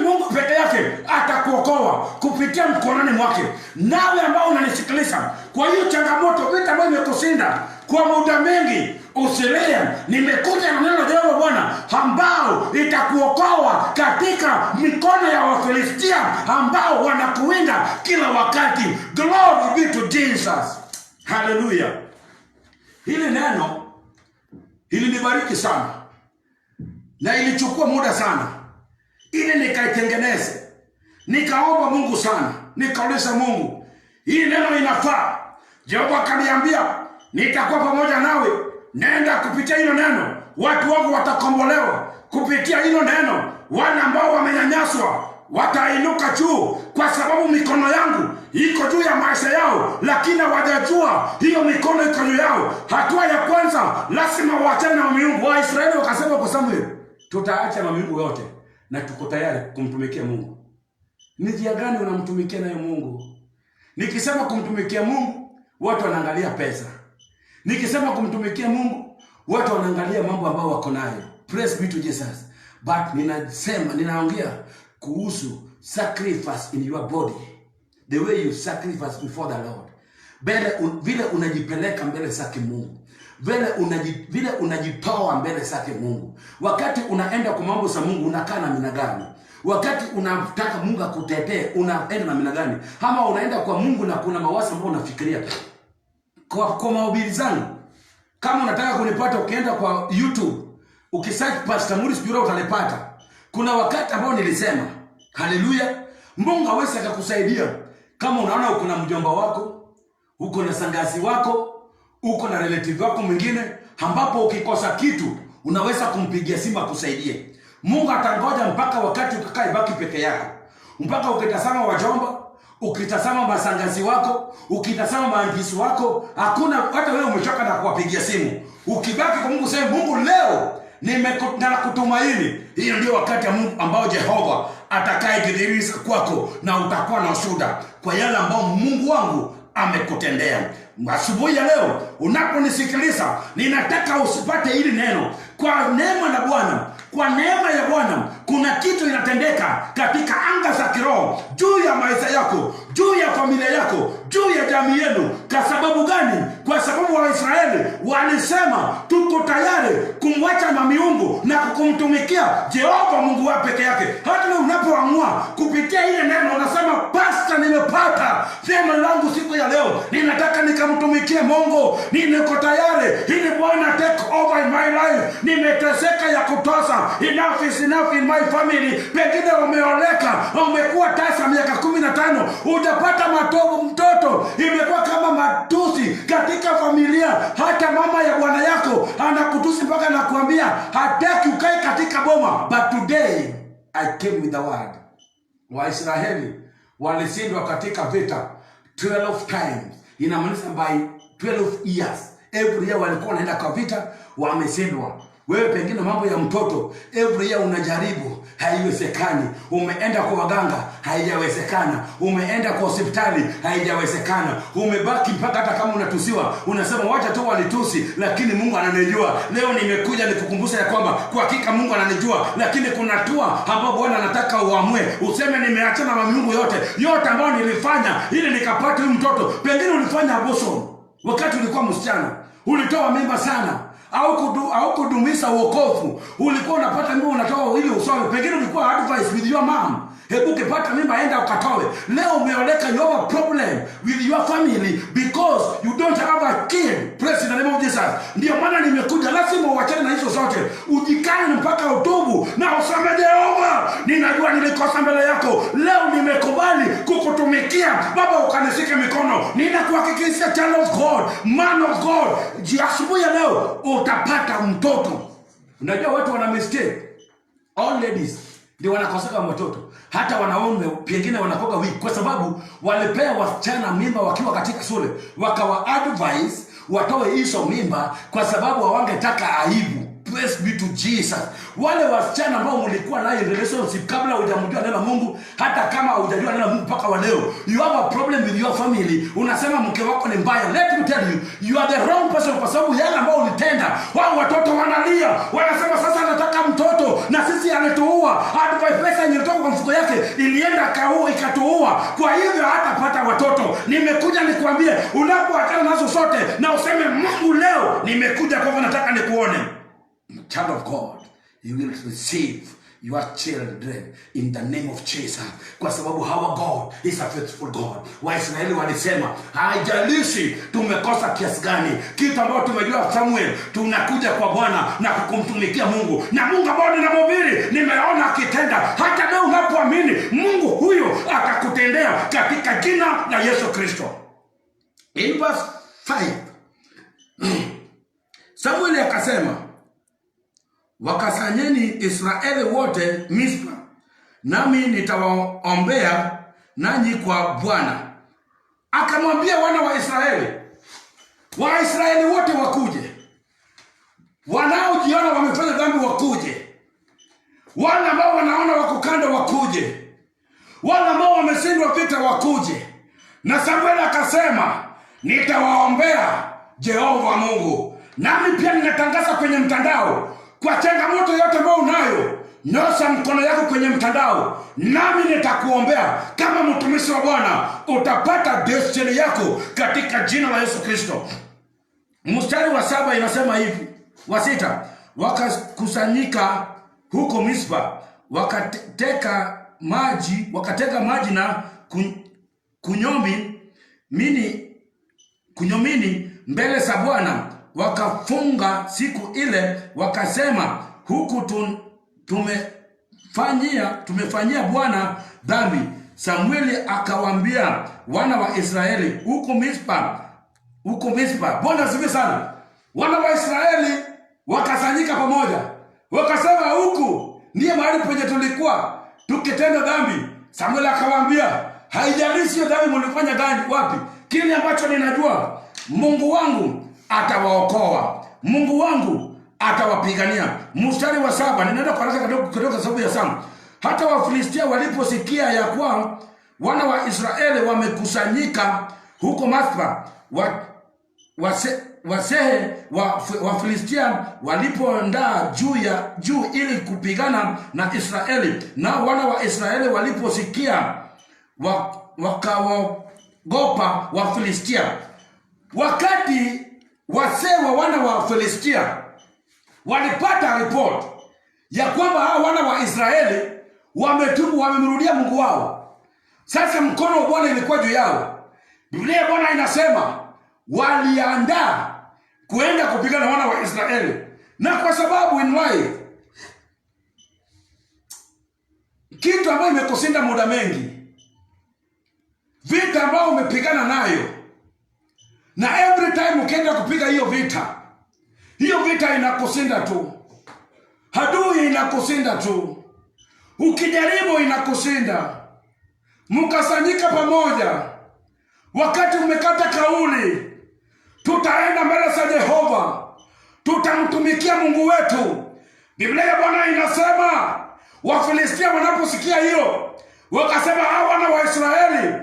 Mungu peke yake atakuokoa kupitia mkononi mwake. Nawe ambao unanisikiliza, kwa hiyo changamoto, vita ambayo imekushinda kwa muda mengi, usilie. Nimekuja na neno la Jehova Bwana ambao itakuokoa katika mikono ya Wafilistia ambao wanakuwinda kila wakati. Glory be to Jesus. Hallelujah. Hili neno ilinibariki sana na ilichukua muda sana ili nikaitengeneze. Nikaomba Mungu sana, nikauliza Mungu, hii neno inafaa? Jehova akaniambia, nitakuwa pamoja nawe. Nenda kupitia hilo neno, watu wangu watakombolewa kupitia hilo neno. Wana ambao wamenyanyaswa watainuka juu, kwa sababu mikono yangu iko juu ya maisha yao, lakini hawajajua hiyo mikono iko juu yao. Hatua ya kwanza, lazima waachane na miungu. Waisraeli wakasema kwa Samuel, tutaacha na miungu yote na tuko tayari kumtumikia Mungu. Ni njia gani unamtumikia nayo Mungu? Nikisema kumtumikia Mungu, watu wanaangalia pesa. Nikisema kumtumikia Mungu, watu wanaangalia mambo ambayo wako nayo. Praise be to Jesus. But ninaongea kuhusu sacrifice in your body. The way you sacrifice before the Lord. Vile unajipeleka mbele zake Mungu. Vile unajipawa mbele zake Mungu. Wakati unaenda kwa mambo za Mungu, unakaa na namna gani? Wakati unataka Mungu akutetee, unaenda na namna gani? Ama unaenda kwa Mungu na kuna mawazo ambayo unafikiria. Kwa mahubiri zangu, kama unataka kunipata, ukienda kwa YouTube ukisearch Pastor Maurice Njoroge utanipata. Kuna wakati ambao nilisema, haleluya, Mungu hawezi akakusaidia kama unaona uko na mjomba wako, uko na sangazi wako, uko na relative wako mwingine ambapo ukikosa kitu unaweza kumpigia simu akusaidie. Mungu atangoja mpaka wakati ukakaa baki peke yako. Mpaka ukitazama wajomba, ukitazama masangazi wako, ukitazama maangisi wako, hakuna, hata wewe umechoka na kuwapigia simu. Ukibaki kwa Mungu, sema Mungu, leo nimekutumaini. Hiyo ndio wakati ambao Jehova atakayejidhihirisha kwako na utakuwa na ushuhuda kwa yale ambao Mungu wangu amekutendea. Asubuhi ya leo unaponisikiliza, ninataka usipate hili neno kwa neema la Bwana. Kwa neema ya Bwana kuna kitu inatendeka katika anga za kiroho juu ya maisha yako, juu ya familia yako, juu ya jamii yenu. Kwa sababu gani? Kwa sababu Waisraeli walisema tuko tayari kumwacha mamiungu na kumtumikia Jehova Mungu wa peke yake. Hata leo unapoamua kupitia ile neno unasema, Pastor, nimepata neno langu siku ya leo, ninataka nikamtumikie Mungu, niko tayari ili Bwana take over in my life. Nimeteseka ya kutosha, enough is enough in my family. Pengine umeoleka, umekuwa tasa miaka 15, hujapata mtoto, imekuwa kama matusi katika familia. Hata mama ya bwana yako anakutusi mpaka anakuambia hataki ukae katika boma. But today I came with the word. Waisraeli walishindwa katika vita 12 times. Inamaanisha by 12 years. Every year walikuwa wanaenda kwa vita, wameshindwa. Wewe pengine mambo ya mtoto, every year unajaribu, haiwezekani. Umeenda kwa waganga, haijawezekana. Umeenda kwa hospitali, haijawezekana. Umebaki mpaka hata kama unatusiwa, unasema wacha tu walitusi, lakini Mungu ananijua. Leo nimekuja nikukumbusha ya kwamba kwa hakika Mungu ananijua, lakini kuna hatua ambapo Bwana anataka uamue. Useme nimeachana na miungu yote ambayo nilifanya ili nikapata huyu mtoto. Pengine ulifanya abortion wakati ulikuwa msichana, ulitoa mimba sana, au kudumisha wokovu. Ulikuwa unapata mimba unatoa ili usome. Pengine ulikuwa advice with your mom Hebu ukipata mimba enda ukatoe. Leo umeoleka, you have a problem with your family because you don't have a kid. Praise in the name of Jesus. Ndio maana nimekuja, lazima uachane na hizo zote. Ujikane mpaka utubu na useme Jehova, ninajua nilikosa mbele yako. Leo nimekubali kukutumikia. Baba, ukanishike mikono. Ninakuhakikishia, child of God, man of God, asubuhi ya leo utapata mtoto. Unajua watu wana mistake. All ladies ndio wanakoseka watoto. Hata wanaume pengine wanakoga weak kwa sababu walipea wasichana mimba wakiwa katika shule. Wakawa advise watoe hizo mimba kwa sababu hawangetaka aibu. Praise be to Jesus. Wale wasichana ambao mlikuwa nayo relationship kabla hujamjua neno la Mungu, hata kama hujajua neno la Mungu mpaka wa leo, you have a problem with your family. Unasema mke wako ni mbaya. Let me tell you, you are the wrong person, kwa sababu yale ambao ulitenda. Wao watoto wanalia, wanasema sasa anataka mtoto na sisi ametuua. Hata pesa ilitoka kwa mfuko yake ilienda ikatuua. Kwa hivyo hatapata watoto. Nimekuja nikwambie, unapoachana nazo sote na useme Mungu, leo nimekuja kwa sababu nataka nikuone. Child of God, you will receive your children in the name of Jesus, kwa sababu our God is a faithful God. Waisraeli walisema, haijalishi tumekosa kiasi gani, kitu ambacho tumejua Samuel, tunakuja kwa Bwana na kukumtumikia Mungu, na Mungu ambao ninamhubiri nimeona akitenda. Hata leo unapoamini, Mungu huyo atakutendea katika jina la Yesu Kristo. In verse 5 Samuel akasema, wakasanyeni Israeli wote Mispa, nami nitawaombea nanyi kwa Bwana. Akamwambia wana wa Israeli, Waisraeli wote wakuje, wanaojiona wamefanya dhambi wakuje, wale ambao wanaona wako kando wakuje, wale ambao wameshindwa vita wakuje. Na Samuel akasema, nitawaombea Jehova Mungu. Nami pia ninatangaza kwenye mtandao, kwa changamoto yote ambayo unayo, nyosha mkono yako kwenye mtandao, nami nitakuombea kama mtumishi wa Bwana. Utapata destiny yako katika jina la Yesu Kristo. Mstari wa 7 inasema hivi, wa 6, wakakusanyika huko Mispa, wakateka maji na kunyomini mbele za Bwana. Wakafunga siku ile, wakasema, huku tumefanyia Bwana dhambi. Samueli akawaambia wana wa Israeli huko Mispa. Bwana asifiwe sana. Wana wa Israeli wakasanyika pamoja, wakasema, huku ndiye mahali penye tulikuwa tukitenda dhambi. Samueli akawaambia, haijalishi hiyo dhambi mlifanya gani wapi, kile ambacho ninajua, Mungu wangu atawaokoa, Mungu wangu atawapigania. Mstari wa 7, ninaenda kwa haraka kidogo sababu ya sana. Hata Wafilistia waliposikia ya kuwa wana wa Israeli wamekusanyika huko Mispa, Wafilistia walipoenda juu ili kupigana na Israeli, na wana wa Israeli waliposikia wakaogopa Wafilistia. Wakati wazee wa wana wa Filistia walipata report ya kwamba hao wana wa Israeli wametubu, wamemrudia Mungu wao, sasa mkono wa Bwana ilikuwa juu yao. Biblia ya Bwana inasema waliandaa kuenda kupigana wana wa Israeli. Na kwa sababu in life, kitu ambayo imekushinda muda mengi, vita ambayo umepigana nayo, na every time ukienda kupiga hiyo vita inakushinda tu. Adui inakushinda tu. Ukijaribu inakushinda. Mkasanyika pamoja, wakati umekata kauli, tutaenda mbele za Jehova, tutamtumikia Mungu wetu. Biblia ya Bwana inasema Wafilistia wanaposikia hiyo, wakasema, hao wana wa Israeli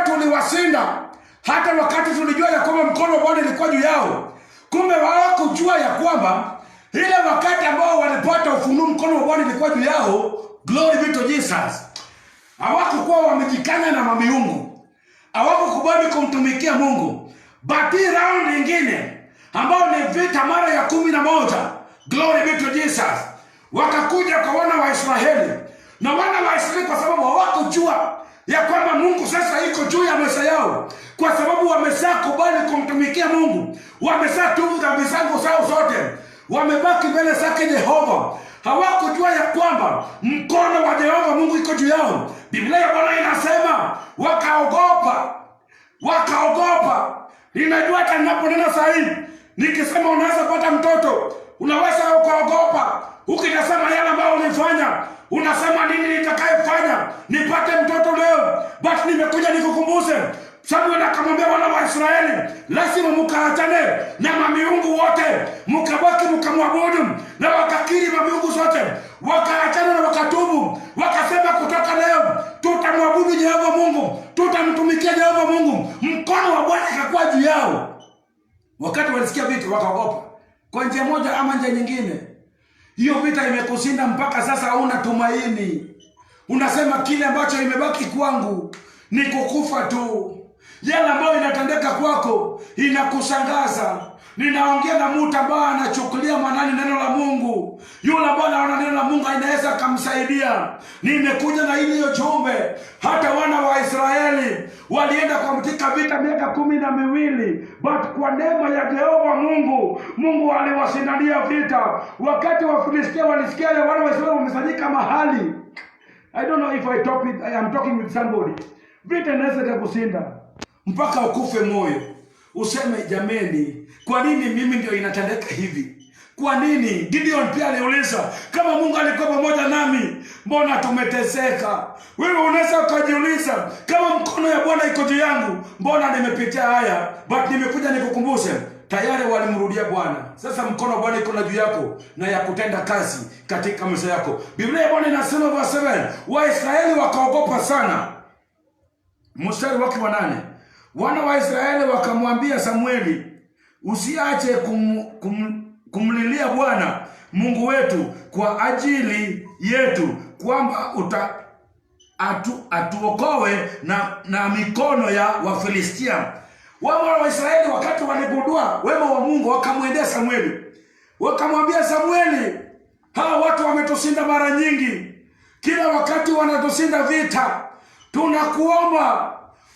tuliwashinda, hata wakati tulijua ya kwamba mkono wa Bwana ilikuwa juu yao. Kumbe hawakujua ya kwamba ile wakati ambao walipata ufunuo mkono wa Bwana ilikuwa juu yao. Glory be to Jesus. Hawakukuwa wamejikanya na mamiungu, hawakukubali kumtumikia Mungu. But round nyingine ambao ni vita mara ya 11, glory be to Jesus, wakakuja kwa wana wa Israeli. Na wana wa Israeli kwa sababu hawakujua ya kwamba Mungu sasa iko juu ya maisha yao, kwa sababu wameshakubali kumtumikia Mungu, wameshatubu dhambi zao zote, wamebaki mbele zake Jehova. Hawakujua ya kwamba mkono wa Jehova Mungu iko juu yao. Biblia ya Bwana inasema wakaogopa. Ninajua hata ninaponena saa hii nikisema unaweza pata mtoto, unaweza ukaogopa. Ukitazama yale ambayo ulifanya, unasema nini nitakayefanya nipate mtoto leo? But nimekuja nikukumbushe, Samuel akamwambia wana wa Israeli, lazima mkaachane na mamiungu wote, mkabaki mkamwabudu. Na wakakiri mamiungu zote, wakaachana na wakatubu, wakasema kutoka leo tutamwabudu Jehova Mungu, tutamtumikia Jehova Mungu. Mkono wa Bwana ikakuwa juu yao. Wakati walisikia vita wakaogopa. Kwa njia moja ama njia nyingine, hiyo vita imekushinda mpaka sasa hauna tumaini. Unasema kile ambacho imebaki kwangu ni kukufa tu. Yale ambayo inatendeka kwako inakushangaza. Ninaongea na mtu ambaye anachukulia manani neno la Mungu. Yule ambaye anaona neno la Mungu inaweza kumsaidia. Nimekuja na ile ujumbe. Hata wana wa Israeli walienda katika vita miaka 12, but kwa neema ya Jehova Mungu aliwashindia vita. Wakati wa Filistia walisikia wana wa Israeli wamesanyika mahali, I don't know if I am talking with somebody. Vita inaweza kukushinda mpaka ukufe moyo. Useme jameni, kwa nini mimi ndio inatendeka hivi? Kwa nini? Gideon pia aliuliza, kama Mungu alikuwa pamoja nami, mbona tumeteseka? Wewe unaweza ukajiuliza, kama mkono ya Bwana iko juu yangu, mbona nimepitia haya? But nimekuja nikukumbushe, tayari walimrudia Bwana. Sasa mkono wa Bwana iko juu yako na ya kutenda kazi katika maisha yako. Biblia ya Bwana inasema verse 7, Waisraeli wakaogopa sana. Mstari wake wa 8, wana wa Israeli wakamwambia Samueli, usiache kumlilia Bwana Mungu wetu kwa ajili yetu, kwamba atuokoe na mikono ya Wafilistia. Wana wa Israeli wakati waligundua wema wa Mungu wakamwendea Samueli, wakamwambia Samueli, hawa watu wametushinda mara nyingi, kila wakati wanatushinda vita. Tunakuomba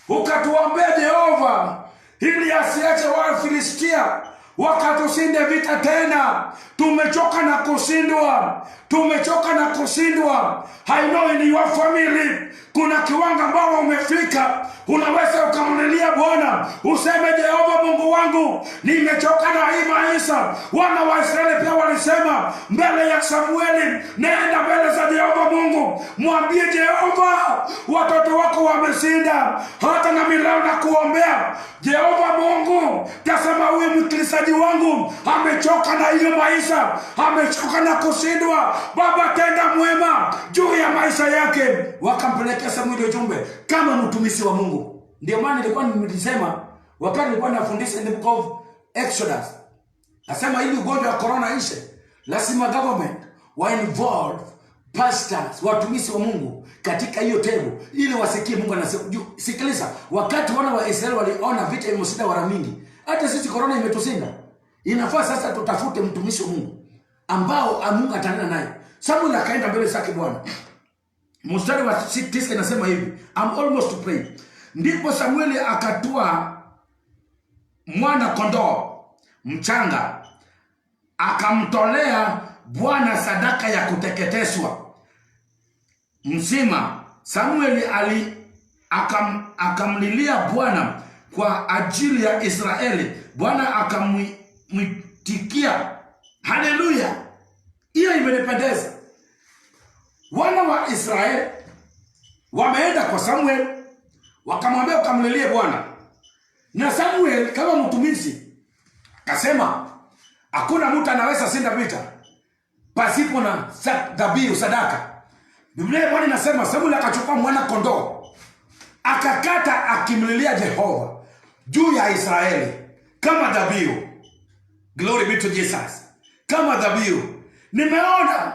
ukatuombea Jehova ili asiache wa Filistia wakatusinde vita tena. Tumechoka na kushindwa. I know in your family kuna kiwango ambao umefika, unaweza ukamlilia Bwana, useme Jehova Mungu wangu, nimechoka na hii maisha. Wana wa Israeli pia walisema mbele ya Samueli, nenda mbele za Jehova Mungu, mwambie Jehova, watoto wako wameshinda. Hata na mileo na kuombea Jehova Mungu, tazama huyu mkilisaji wangu amechoka na hiyo maisha, amechoka na kushindwa. Baba, tenda mwema juu ya maisha yake. Wakampelekea Samueli ujumbe kama mtumishi wa Mungu. Ndio maana nilikuwa nimesema wakati nilikuwa nafundisha in the book of Exodus, nasema ili ugonjwa wa corona ishe, lazima government wa involve pastors, watumishi wa Mungu katika hiyo table, ili wasikie Mungu anasema. Sikiliza, wakati wana wa Israeli waliona vita imeshinda mara mingi, hata sisi corona imetushinda, inafaa sasa tutafute mtumishi wa Mungu ambao Mungu atanena naye. Samuel akaenda mbele zake Bwana. Mstari wa 9 inasema hivi, I'm almost to pray. Ndipo Samueli akatua mwana kondoo mchanga, akamtolea Bwana sadaka ya kuteketezwa mzima. Samueli akamlilia Bwana kwa ajili ya Israeli. Bwana akamwitikia. Haleluya! Hiyo imenipendeza. Wana wa Israeli wameenda kwa Samuel, wakamwambia ukamlilie Bwana. Na Samuel kama mtumishi akasema, hakuna mtu anaweza shinda vita pasipo na dhabihu, sadaka. Biblia ya Bwana inasema Samuel akachukua mwana kondoo, akakata, akimlilia Jehova juu ya Israeli kama dhabihu. Glory be to Jesus. Kama dhabihu. Nimeona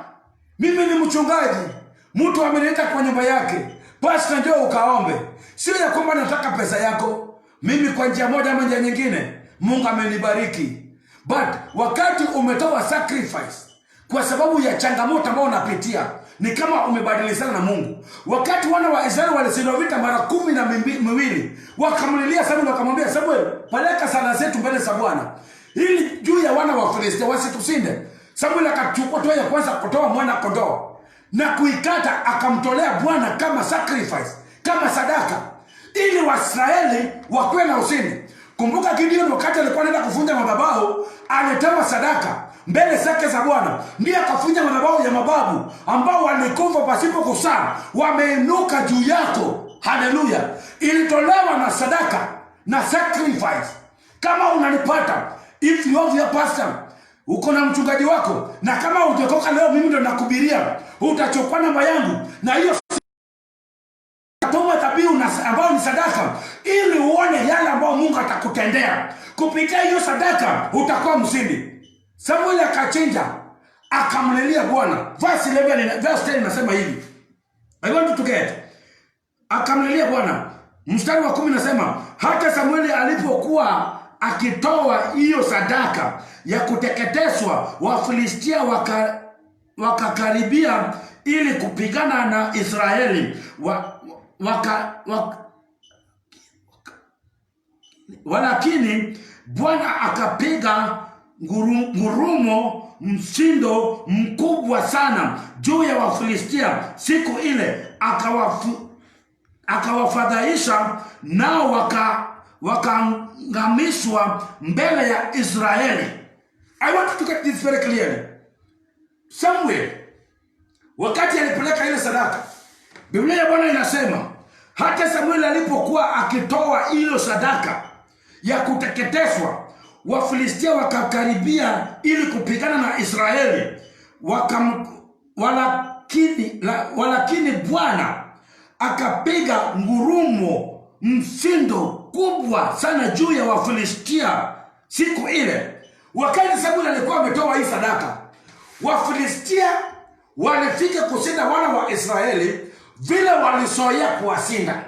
mimi ni mchungaji, mtu amenileta kwa nyumba yake, pastor njoo ukaombe. Sio ya kwamba nataka pesa yako. Mimi kwa njia moja ama njia nyingine Mungu amenibariki. But wakati umetoa sacrifice kwa sababu ya changamoto ambayo unapitia, ni kama umebadilishana na Mungu. Wakati wana wa Israeli walishinda vita mara 12, wakamlilia Samuel, wakamwambia Samuel, peleka sala zetu mbele za Bwana ili juu ya wana wa Filistia wasitusinde. Samuel akachukua toa ya kwanza kutoa mwana kondoo na kuikata, akamtolea Bwana kama sacrifice, kama sadaka, ili Waisraeli wakuwe na ushindi. Kumbuka Gideon wakati alikuwa anaenda kuvunja madhabahu, alitoa sadaka mbele zake za Bwana, ndiye akavunja madhabahu ya mababu ambao walikufa pasipo kuzaa, wameinuka juu yako. Haleluya! Ilitolewa na sadaka na sacrifice. Kama unanipata, if you have your pastor, uko na mchungaji wako, na kama hujakoka leo, mimi ndo nakubiria, utachukua namba yangu na hiyo toma dhabihu ambao ni sadaka, ili uone yale ambao Mungu atakutendea. Kupitia hiyo sadaka utakuwa mshindi. Samuel akachinja, akamlilia Bwana. Verse 10 nasema hivi. I want to get. Akamlilia Bwana. Mstari wa 10 nasema, hata Samuel alipokuwa akitoa hiyo sadaka ya kuteketezwa, Wafilistia wakakaribia ili kupigana na Israeli. Walakini Bwana akapiga ngurumo, mshindo mkubwa sana juu ya Wafilistia siku ile, akawafadhaisha, nao wakaangamizwa mbele ya Israeli. I want to get this very clearly. Samuel wakati alipeleka ile sadaka, Biblia ya Bwana inasema hata Samuel alipokuwa akitoa hiyo sadaka ya kuteketezwa, Wafilistia wakakaribia ili kupigana na Israeli. Walakini Bwana akapiga ngurumo, mshindo kubwa sana juu ya Wafilistia siku ile. Wakati Samuel alikuwa ametoa hii sadaka, Wafilistia walifika kushinda wana wa Israeli vile walisoea kuwashinda.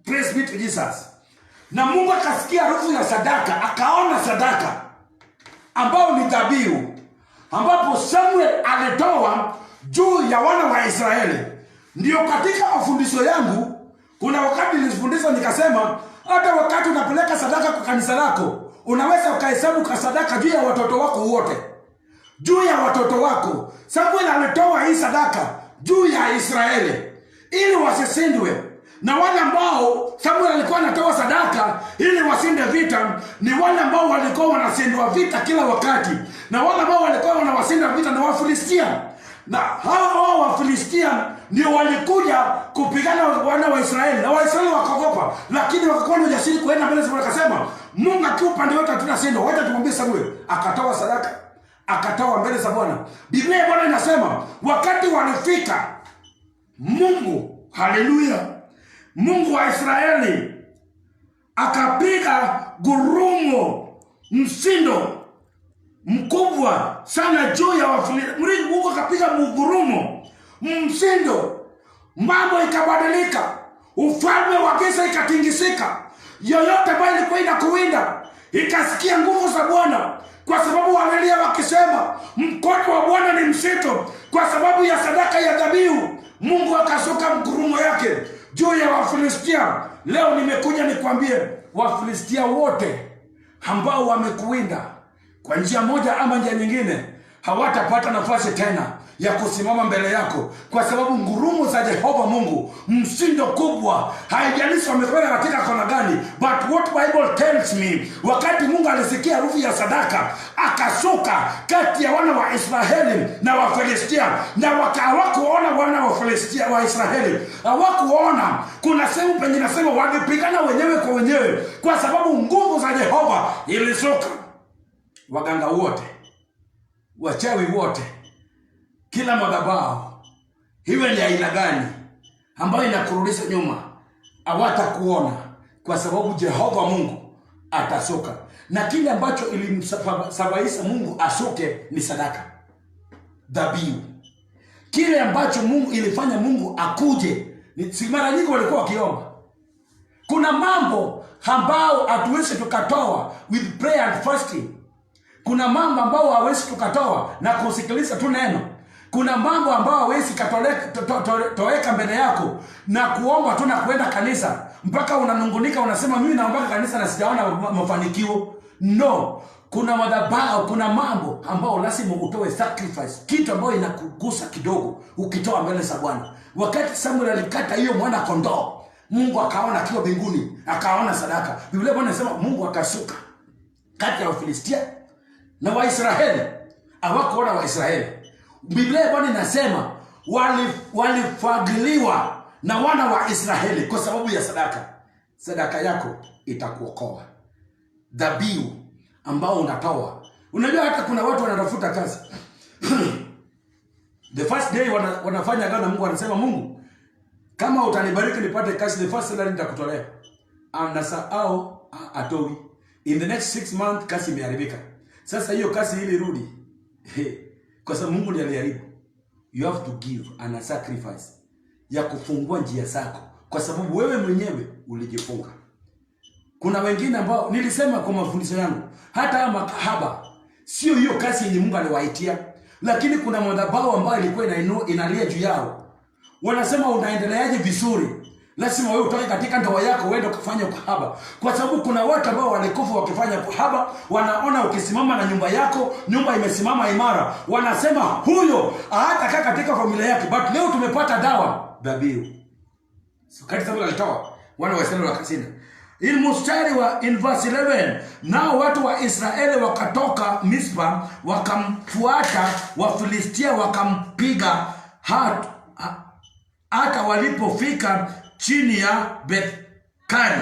Praise be to Jesus. Na Mungu akasikia harufu ya sadaka, akaona sadaka ambao ni dhabihu ambapo Samuel alitoa juu ya wana wa Israeli. Ndio katika mafundisho yangu kuna wakati nilifundisha nikasema, hata wakati unapeleka sadaka kwa kanisa lako, unaweza ukahesabu kwa sadaka juu ya watoto wako wote. Juu ya watoto wako. Samuel alitoa hii sadaka juu ya Israeli ili wasishindwe. Na wale ambao Samuel alikuwa anatoa sadaka ili wasinde vita ni wale ambao walikuwa wanashindwa vita kila wakati. Na wale ambao walikuwa wanawashinda vita na Wafilistia. Na hao Wafilistia ndio walikuja kupigana wana wa Israeli. Na Waisraeli wakaogopa, lakini wakakuwa na ujasiri kuenda mbele za Bwana, akasema Mungu akiwa upande wetu tunashindwa. Wacha tumwambie Samuel. Akatoa sadaka, akatoa mbele za Bwana. Biblia ya Bwana inasema wakati walifika, Mungu, haleluya, Mungu wa Israeli akapiga ngurumo, mshindo mkubwa sana juu ya Wafilistia. Mungu akapiga ngurumo, mshindo, mambo ikabadilika, ufalme wa giza ikatingisika. Yoyote ambaye ilikuwa inakuwinda ikasikia nguvu za Bwana, kwa sababu wanalia wakisema mkono wa Bwana ni mzito. Kwa sababu ya sadaka ya dhabihu, Mungu akasuka ngurumo yake juu ya Wafilistia. Leo nimekuja nikwambie, Wafilistia wote ambao wamekuwinda kwa njia moja ama njia nyingine, hawatapata nafasi tena ya kusimama mbele yako, kwa sababu ngurumo za Jehova Mungu, mshindo kubwa, haijalishi wamekwenda katika kona gani. But what Bible tells me, wakati Mungu alisikia harufu ya sadaka, akasuka kati ya wana wa Israeli na Wafilistia. Na hawakuona wana wa Filistia wa Israeli, hawakuona. Kuna sehemu penye nasema walipigana wenyewe kwa wenyewe, kwa sababu nguvu za Jehova ilisuka. Waganga wote, wachawi wote, kila madhabahu hiwe ni aina gani ambayo inakurudisha nyuma, hawatakuona, kwa sababu Jehova Mungu atasuka. Na kile ambacho ilimsababisha Mungu asuke ni sadaka, dhabihu. Kile ambacho Mungu ilifanya Mungu akuje, si mara nyingi walikuwa wakiomba. Kuna mambo ambao hatuwezi tukatoa with prayer and fasting. Kuna mambo ambao hawezi tukatoa na kusikiliza tu neno. Kuna mambo ambayo hawezi katoweka mbele yako na kuomba tu na kuenda kanisa mpaka unanungunika, unasema mimi naomba kanisa na sijaona mafanikio. No, kuna madhabahu, kuna mambo ambayo lazima utoe sacrifice, kitu ambayo inakugusa kidogo, ukitoa mbele za Bwana. Wakati Samuel alikata hiyo mwana kondoo, Mungu akaona akiwa mbinguni, akaona sadaka. Biblia inasema Mungu akashuka kati ya Wafilistia na Waisraeli. Hawakuona Waisraeli. Biblia inasema walifagiliwa na wana wa Israeli kwa sababu ya sadaka. Sadaka yako itakuokoa. Dhabihu ambao unatoa. Unajua hata kuna watu wanatafuta kazi. The first day wanafanya agano na Mungu, wanasema Mungu, kama utanibariki nipate kazi, the first salary nitakutolea. Anasahau atoi. In the next 6 months kazi imeharibika. Sasa hiyo kazi ili rudi. Kwa sababu Mungu ndiye aliharibu. You have to give and a sacrifice ya kufungua njia zako, kwa sababu wewe mwenyewe ulijifunga. Kuna wengine ambao nilisema kwa mafundisho yangu, hata makahaba sio hiyo kazi yenye Mungu aliwaitia, lakini kuna madhabahu ambayo ilikuwa inalia juu yao. Wanasema unaendeleaje vizuri? Lazima wewe utoke katika ndoa yako uende ukafanya ukahaba, kwa sababu kuna watu ambao walikufa wakifanya ukahaba. Wanaona ukisimama na nyumba yako, nyumba imesimama imara, wanasema huyo hatakaa katika familia yake. But leo tumepata dawa, dhabihu. So kati sababu alitoa wana wa Israeli wakashinda. In verse 11, nao watu wa Israeli wakatoka Mispa, wakamfuata Wafilistia, wakampiga hata walipofika chini ya Bethkari.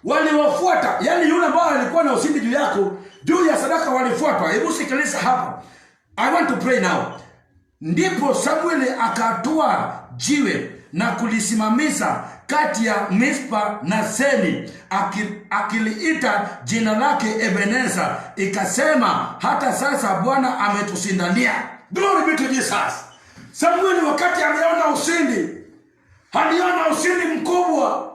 Waliwafuata, yani yule ambao alikuwa na ushindi juu yako, juu ya sadaka walifuatwa. Hebu sikiliza hapa. I want to pray now. Ndipo Samueli akatua jiwe na kulisimamisha kati ya Mispa na Seni, akiliita jina lake Ebeneza, ikasema hata sasa Bwana ametushindania. Glory be to Jesus. Samueli wakati aliona ushindi, aliona ushindi mkubwa,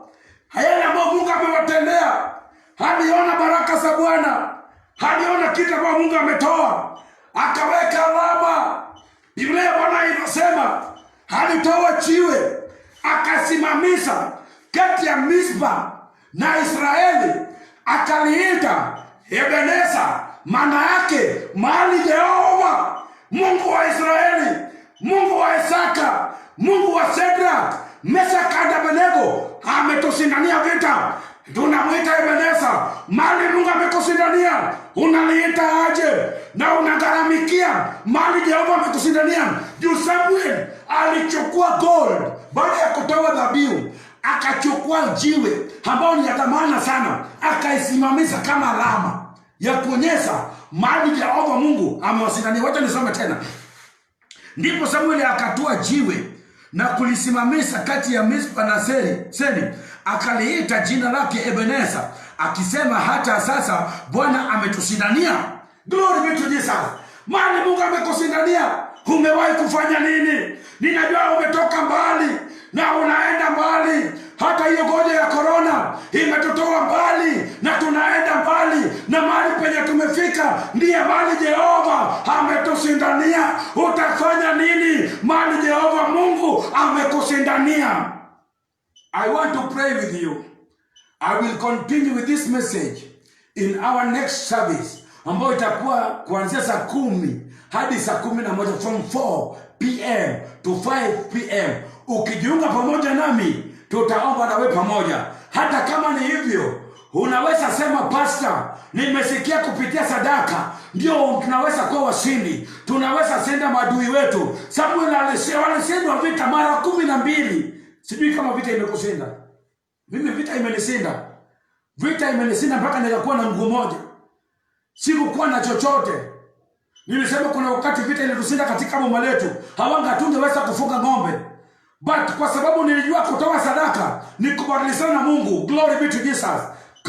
yale ambayo Mungu amewatendea, aliona baraka za Bwana, aliona kitu ambacho Mungu ametoa, akaweka alama. Biblia Bwana inasema alitoa jiwe akasimamisha kati ya Mispa na Israeli, akaliita Ebeneza, maana yake mahali Jehova Mungu wa Israeli, Mungu wa Isaka, Mungu wa Shadraka, Meshaki na Abednego ametushindania vita. Tunamuita Ebeneza. Mahali Mungu amekushindania, unaliita aje na unagharamikia mahali Jehova amekushindania. Juu Samuel alichukua gold baada ya kutoa dhabihu, akachukua jiwe ambao ni ya thamani sana, akaisimamisha kama alama ya kuonyesha mahali Jehova Mungu amewashindania. Wacha nisome tena. Ndipo Samueli akatua jiwe na kulisimamisha kati ya Mispa na Seni, akaliita jina lake Ebeneza, akisema hata sasa Bwana ametushindania. Glory be to Jesus. Mali Mungu amekushindania. Umewahi kufanya nini? Ninajua umetoka mbali na unaenda mbali. Hata hiyo gonjwa ya corona imetutoa mbali na tunaenda mbali, na mahali penye tumefika ndiye mahali Jehova ametushindania. Utafanya nini mahali Jehova Mungu amekushindania? I want to pray with you. I will continue with this message in our next service, ambayo itakuwa kuanzia saa 10 hadi saa 11, from 4 p.m. to 5 p.m. Ukijiunga pamoja nami, tutaomba nawe pamoja. Hata kama ni hivyo, unaweza sema pastor, nimesikia kupitia sadaka ndio tunaweza kuwa washindi, tunaweza senda maadui wetu. Samuel alishinda vita mara 12. Sijui kama vita imekushinda. Mimi vita imenishinda. Vita imenishinda mpaka nikakuwa na mguu moja. Sikukuwa na chochote. Nilisema kuna wakati vita ilitushinda katika boma letu, tungeweza kufuga ng'ombe. But kwa sababu nilijua kutoa sadaka ni kubadilishana na Mungu. Glory be to Jesus.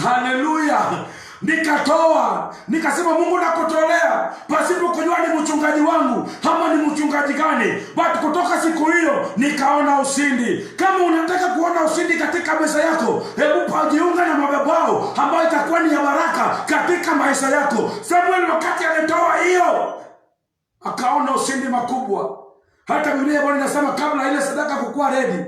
Hallelujah. Nikatoa, nikasema Mungu nakutolea pasipo kujua ni mchungaji wangu ama ni mchungaji gani. But kutoka siku hiyo nikaona ushindi. Kama unataka kuona ushindi katika maisha yako, hebu pajiunga na madhabahu ambayo itakuwa ni ya baraka katika maisha yako. Samuel wakati alitoa hiyo, akaona ushindi makubwa. Hata Biblia Bwana inasema kabla ile sadaka kukua ready,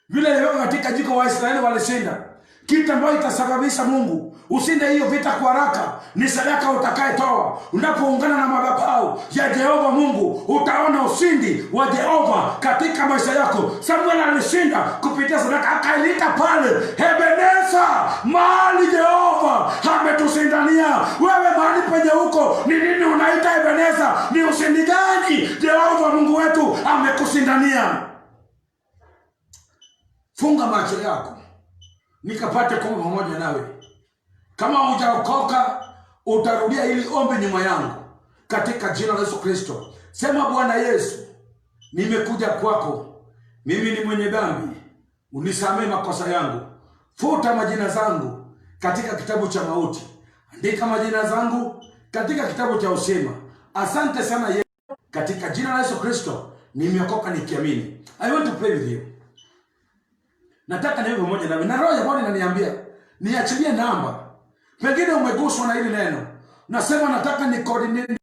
vile ilivyokuwa katika jiko wa Israeli walishinda. Kitu ambacho itasababisha Mungu usinde hiyo vita kwa haraka ni sadaka utakayetoa. Unapoungana na madhabahu ya Jehova Mungu, utaona ushindi wa Jehova katika maisha yako. Samuel alishinda kupitia sadaka, akailita pale Ebeneza, mahali Jehova ametusindania. Wewe mahali penye huko, ni nini unaita Ebeneza? Ni ushindi gani Jehova Mungu wetu amekusindania? Funga macho yako nikapate kuomba pamoja nawe. Kama hujaokoka, utarudia ili ombi nyuma yangu katika jina la Yesu Kristo. Sema, Bwana Yesu, nimekuja kwako, mimi ni mwenye dhambi, unisamehe makosa yangu, futa majina zangu katika kitabu cha mauti, andika majina zangu katika kitabu cha uzima. Asante sana Yesu, katika jina la Yesu Kristo nimeokoka nikiamini. I want to pray with you. Nataka niwe pamoja nawe, na roho ya Bwana inaniambia niachilie namba. Pengine umeguswa na hili neno, nasema nataka ni coordinate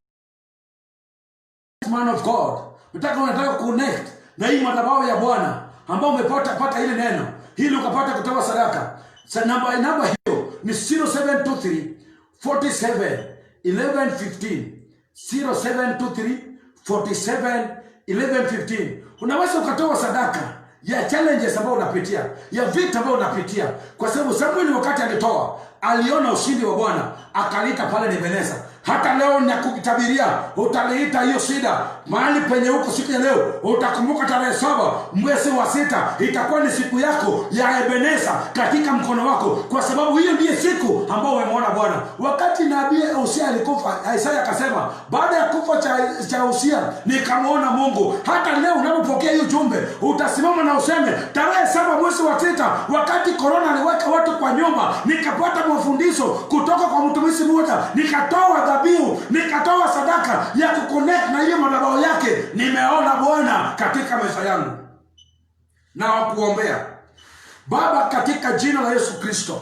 man of God. Unataka connect na hii madhabahu ya Bwana ambao umepata hili neno, ili ukapata kutoa sadaka. Namba hiyo ni 0723 47 11 15. 0723 47 11 15. Unaweza ukatoa sadaka ya challenges ambayo unapitia, ya vita ambayo unapitia, kwa sababu Samuel wakati alitoa aliona ushindi wa Bwana, akalita pale Ebeneza. Hata leo nakukitabiria utaliita hiyo shida mahali penye huko. Siku ya leo utakumbuka tarehe 7 mwezi wa 6 itakuwa ni siku yako ya Ebeneza katika mkono wako, kwa sababu hiyo ndiye siku ambao umemwona Bwana. Wakati nabii Hosea alikufa, Isaya akasema baada ya kufa cha Hosea nikamwona Mungu. Hata leo unapopokea hiyo jumbe utasimama na useme tarehe 7 mwezi wa 6, wakati corona aliweka watu kwa nyumba, nikapata mafundisho kutoka kwa mtumishi mmoja, nikatoa dhabihu, nikatoa sadaka ya kuconnect na hiyo madhabahu yake. Nimeona Bwana katika maisha yangu. Na wakuombea Baba, katika jina la Yesu Kristo,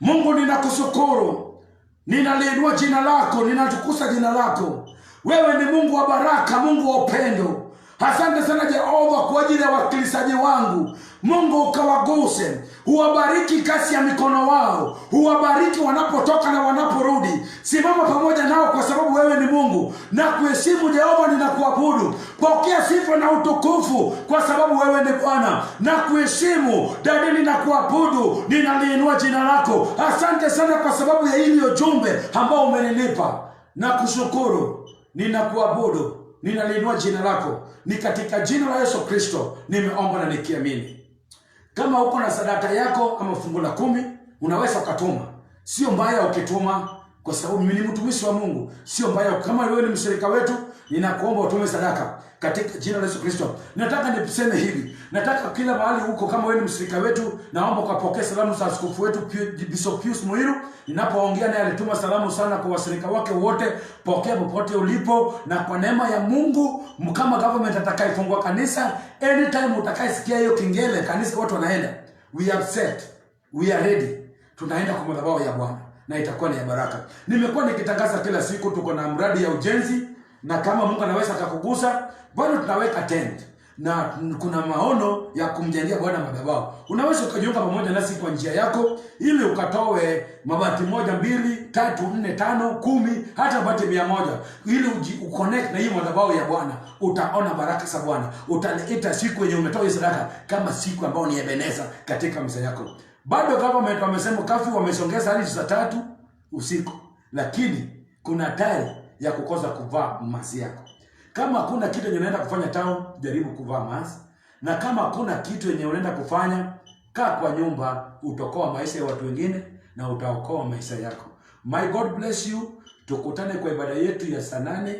Mungu ninakushukuru, ninaliinua jina lako, ninatukuza jina lako. Wewe ni Mungu wa baraka, Mungu wa upendo. Asante sana Jehova kwa ajili ya wakilisaji wangu. Mungu ukawaguse, uwabariki kasi ya mikono wao, uwabariki wanapotoka na wanaporudi. Simama pamoja nao kwa sababu wewe ni Mungu. Na kuheshimu Jehova, ninakuabudu. Pokea sifa na utukufu kwa sababu wewe ni Bwana. Na kuheshimu Dadi, ninakuabudu, ninaliinua jina lako. Asante sana kwa sababu ya hili ujumbe ambao umenilipa. Na kushukuru, ninakuabudu, ninaliinua jina lako. Ni katika jina la Yesu Kristo nimeomba na nikiamini. Kama uko na sadaka yako ama fungu la 10, unaweza ukatuma. Sio mbaya ukituma, kwa sababu mimi ni mtumishi wa Mungu. Sio mbaya kama wewe ni mshirika wetu, ninakuomba utume sadaka katika jina la Yesu Kristo. Nataka niseme hivi, nataka kila mahali huko, kama wewe ni mshirika wetu, naomba ukapokea salamu za askofu wetu Bishop Pius Muiru. Ninapoongea naye alituma salamu sana kwa washirika wake wote. Pokea popote ulipo, na kwa neema ya Mungu, kama government atakayefungua kanisa, anytime utakayesikia hiyo kingele kanisa watu wanaenda, we are set, we are ready. Tunaenda kwa madhabahu ya Bwana na itakuwa ni ya baraka. Nimekuwa nikitangaza kila siku tuko na mradi ya ujenzi, na kama Mungu anaweza akakugusa, bado tunaweka tent na kuna maono ya kumjengea Bwana madhabahu. Unaweza ukajiunga pamoja nasi kwa njia yako, ili ukatoe mabati 1, 2, 3, 4, 5, 10, hata mabati 100, ili uconnect na hii madhabahu ya Bwana. Utaona baraka za Bwana. Utaita siku yenye umetoa sadaka kama siku ambayo ni Ebeneza katika maisha yako. Bado government wamesema kafi wamesongeza hadi saa 3 usiku, lakini kuna hatari ya kukosa kuvaa maski yako. Kama hakuna kitu yenye unaenda kufanya town, jaribu kuvaa mask. Na kama hakuna kitu yenye unaenda kufanya, kaa kwa nyumba, utaokoa maisha ya watu wengine na utaokoa maisha yako. My God bless you. Tukutane kwa ibada yetu ya saa 8.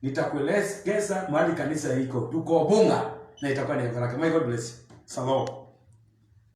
Nitakuelekeza mahali kanisa iko. Tuko Bunga na itakuwa ni baraka. My God bless you. Salam.